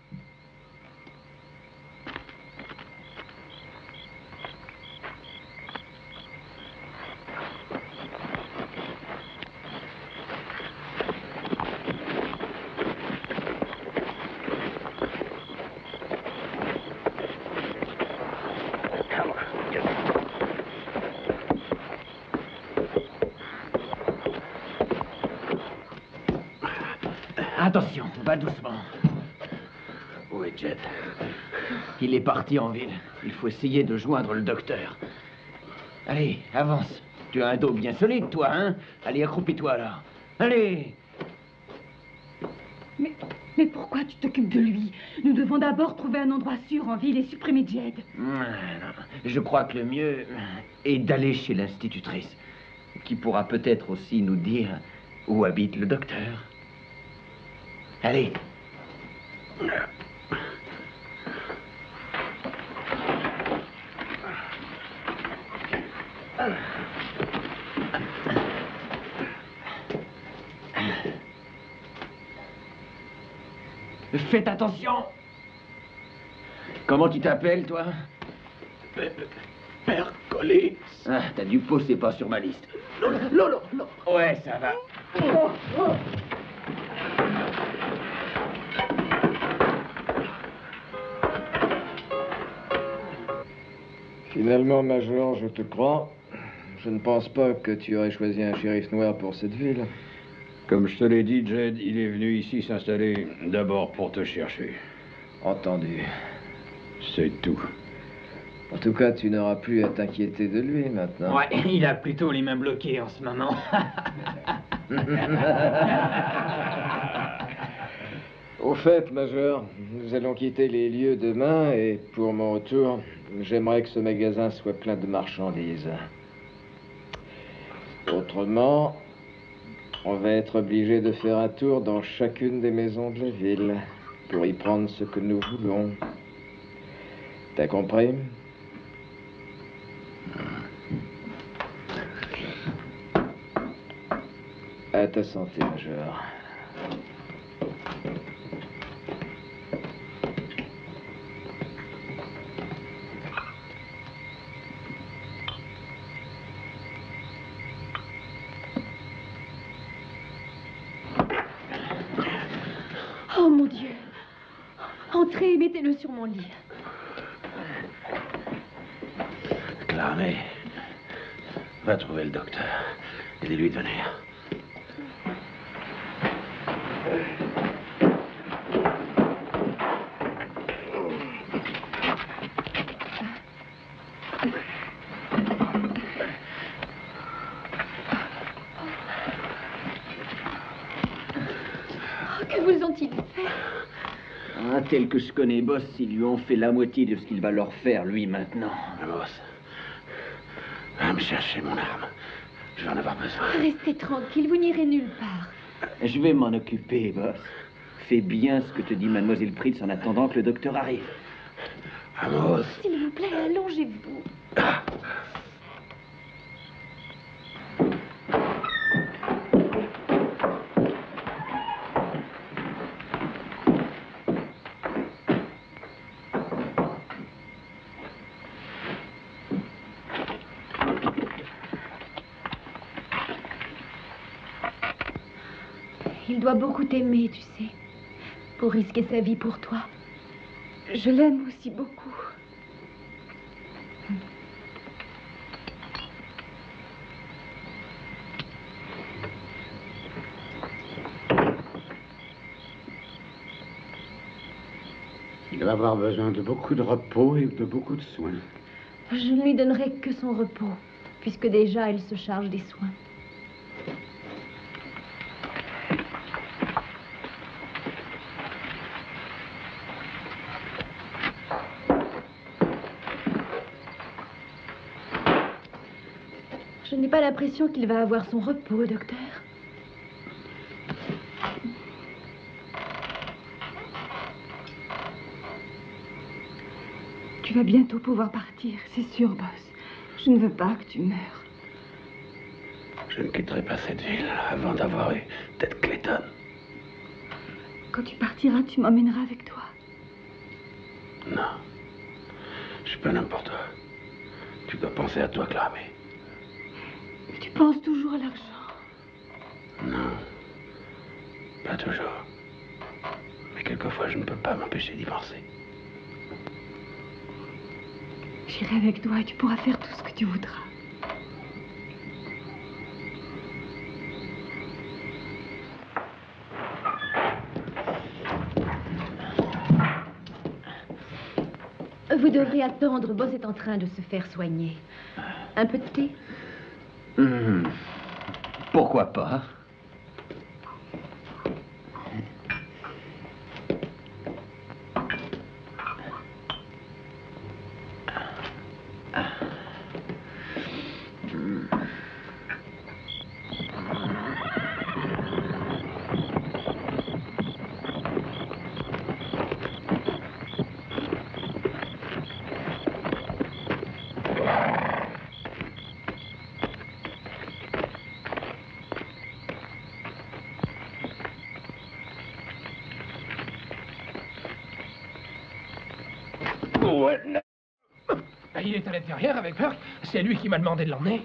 Attention, va doucement. Où est Jed? Il est parti en ville. Il faut essayer de joindre le docteur. Allez, avance. Tu as un dos bien solide, toi, hein? Allez, accroupis-toi, là. Allez! Mais pourquoi tu t'occupes de lui? Nous devons d'abord trouver un endroit sûr en ville et supprimer Jed. Non. Je crois que le mieux est d'aller chez l'institutrice, qui pourra peut-être aussi nous dire où habite le docteur. Allez. Faites attention. Comment tu t'appelles, toi? Père Collins. Ah, t'as du pot, c'est pas sur ma liste. Non. Ouais, ça va. Finalement, Major, je te crois. Je ne pense pas que tu aurais choisi un shérif noir pour cette ville. Comme je te l'ai dit, Jed, il est venu ici s'installer d'abord pour te chercher. Entendu. C'est tout. En tout cas, tu n'auras plus à t'inquiéter de lui maintenant. Ouais, il a plutôt les mains bloquées en ce moment. Au fait, Major, nous allons quitter les lieux demain et pour mon retour, j'aimerais que ce magasin soit plein de marchandises. Autrement, on va être obligé de faire un tour dans chacune des maisons de la ville pour y prendre ce que nous voulons. T'as compris? À ta santé, Major. Oh mon Dieu! prêt et mettez-le sur mon lit. Claramé, va trouver le docteur. Aidez-lui de venir. Que vous ont-ils fait? Ah, tel que je connais Boss, ils lui ont fait la moitié de ce qu'il va leur faire, lui, maintenant. Amos, va me chercher mon arme. Je vais en avoir besoin. Restez tranquille, vous n'irez nulle part. Je vais m'en occuper, Boss. Fais bien ce que te dit Mademoiselle Pritz en attendant que le docteur arrive. Amos. S'il vous plaît, allongez-vous. Il doit beaucoup t'aimer, tu sais, pour risquer sa vie pour toi. Je l'aime aussi beaucoup. Il va avoir besoin de beaucoup de repos et de beaucoup de soins. Je ne lui donnerai que son repos, puisque déjà elle se charge des soins. Je n'ai pas l'impression qu'il va avoir son repos, docteur. Tu vas bientôt pouvoir partir, c'est sûr, Boss. Je ne veux pas que tu meurs. Je ne quitterai pas cette ville avant d'avoir eu Ted Clayton. Quand tu partiras, tu m'emmèneras avec toi. Non. Je suis pas n'importe quoi. Tu dois penser à toi, Claramé. Tu penses toujours à l'argent. Non. Pas toujours. Mais quelquefois, je ne peux pas m'empêcher d'y penser. J'irai avec toi et tu pourras faire tout ce que tu voudras. Vous devrez attendre. Boss est en train de se faire soigner. Un peu de thé? Pourquoi pas? Il est à l'intérieur avec Burke. C'est lui qui m'a demandé de l'emmener.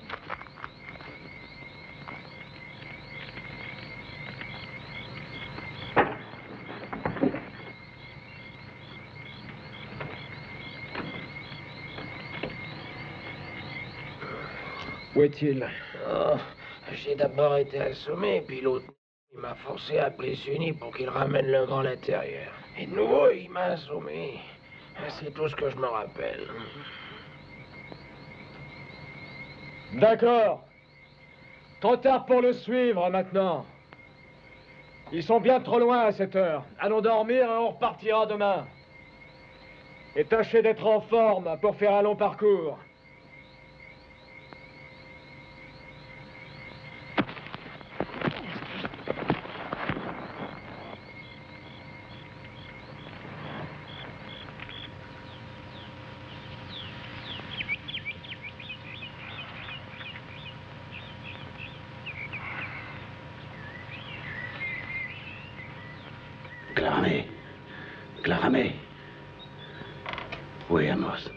Où est-il? Oh, j'ai d'abord été assommé, puis l'autre, il m'a forcé à appeler Sunny pour qu'il ramène le grand à l'intérieur. Et de nouveau, il m'a assommé. C'est tout ce que je me rappelle. D'accord. Trop tard pour le suivre maintenant. Ils sont bien trop loin à cette heure. Allons dormir et on repartira demain. Et tâchez d'être en forme pour faire un long parcours. Claramé. Claramé. Où est Amos?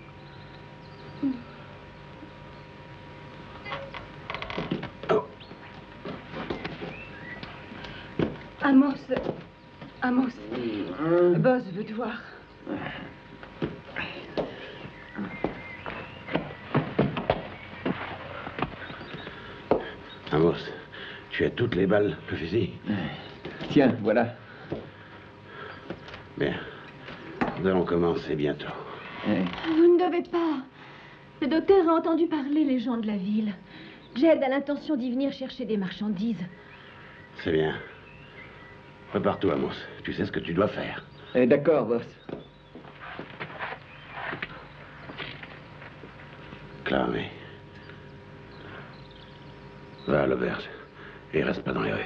Oh. Amos. Boss veut te voir. Amos, tu as toutes les balles, le fusil? Tiens, voilà. Bien. Nous allons commencer bientôt. Vous ne devez pas. Le docteur a entendu parler les gens de la ville. Jed a l'intention d'y venir chercher des marchandises. C'est bien. Prépare-toi, Amos. Tu sais ce que tu dois faire. D'accord, boss. Clamé. Va à l'auberge et reste pas dans les rues.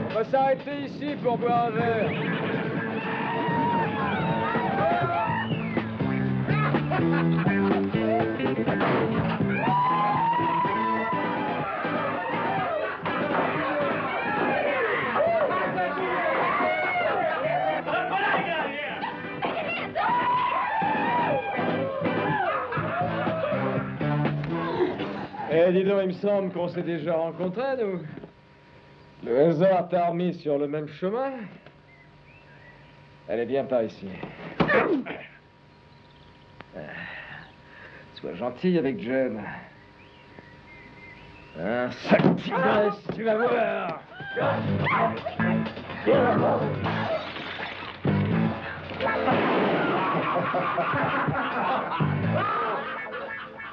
On va s'arrêter ici pour boire un verre. Eh, dis donc, il me semble qu'on s'est déjà rencontrés, nous. Le hasard t'a remis sur le même chemin. Elle est bien par ici. Sois gentil avec Jen. Un sac tigresse, tu vas voir.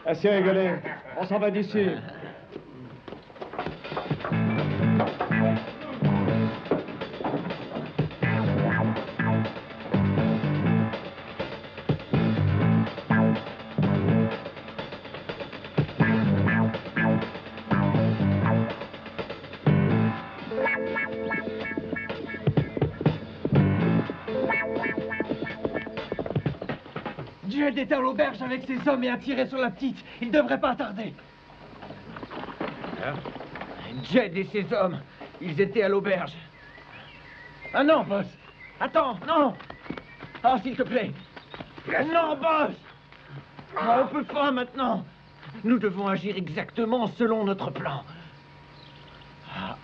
Assez rigolé. On s'en va d'ici. Jed était à l'auberge avec ses hommes et a tiré sur la petite. Il devrait pas tarder. Jed et ses hommes, ils étaient à l'auberge. Ah non, boss. Attends, non. Ah, s'il te plaît. Non, boss. Ah, on peut pas maintenant. Nous devons agir exactement selon notre plan. Ah.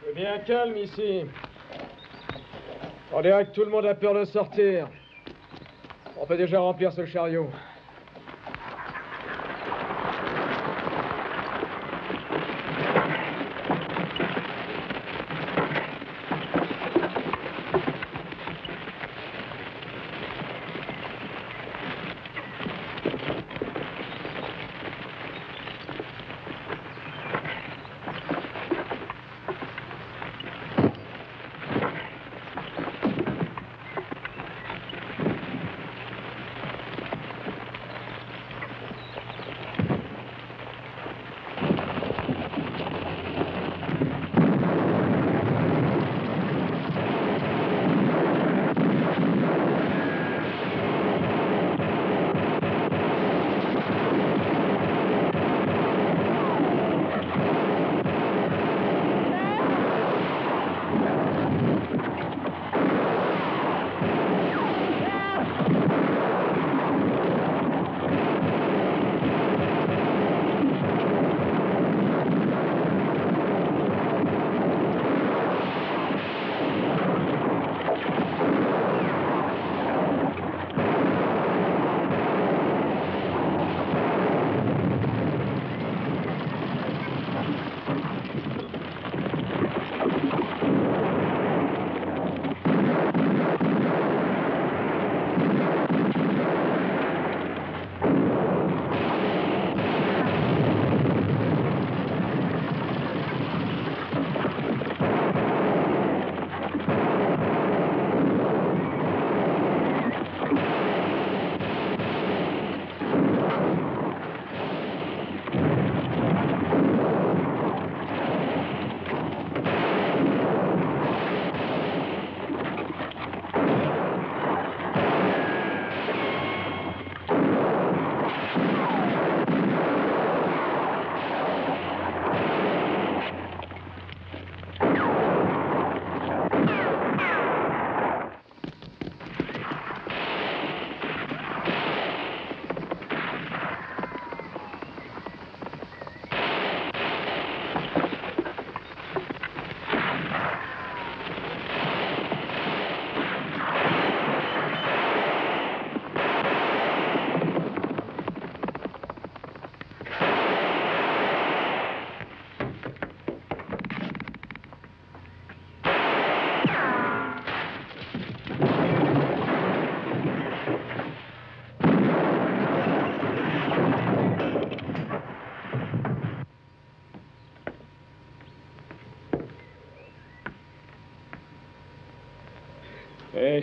C'est bien calme ici. On dirait que tout le monde a peur de sortir. On peut déjà remplir ce chariot.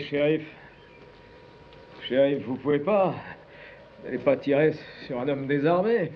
shérif. Shérif, vous pouvez pas. Vous n'allez pas tirer sur un homme désarmé.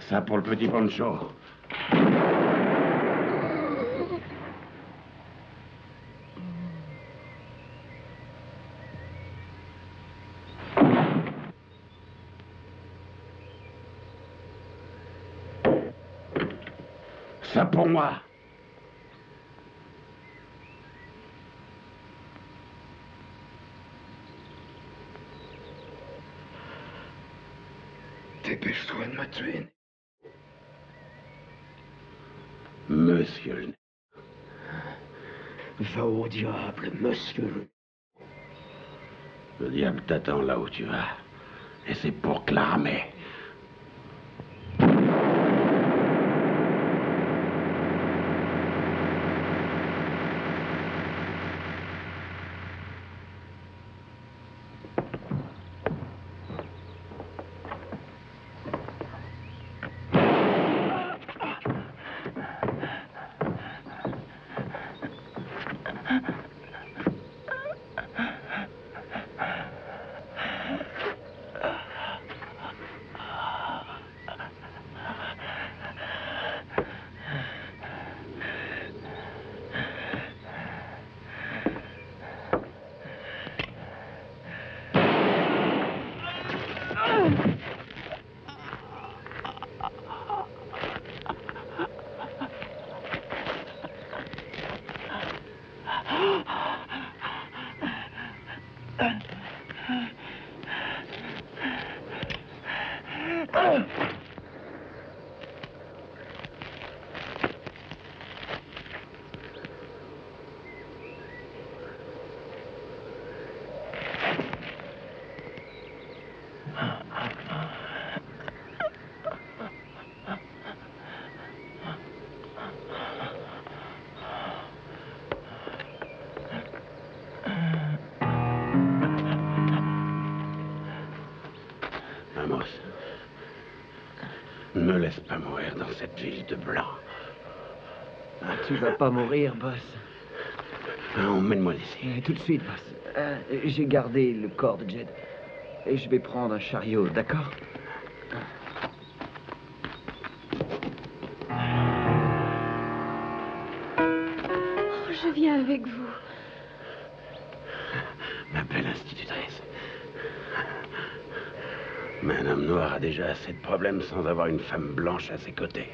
Ça pour le petit Pancho. Ça pour moi. Dépêche-toi de me tuer. Monsieur le... Va au diable, monsieur. Le diable t'attend là où tu vas. Et c'est pour Clara May. Ne me laisse pas mourir dans cette ville de blanc. Ah, tu vas pas mourir, boss. Emmène-moi d'ici. Tout de suite, boss. J'ai gardé le corps de Jed. Et je vais prendre un chariot, d'accord? Oh, je viens avec vous. Ma belle institutrice. Mais un homme noir a déjà assez de problèmes sans avoir une femme blanche à ses côtés.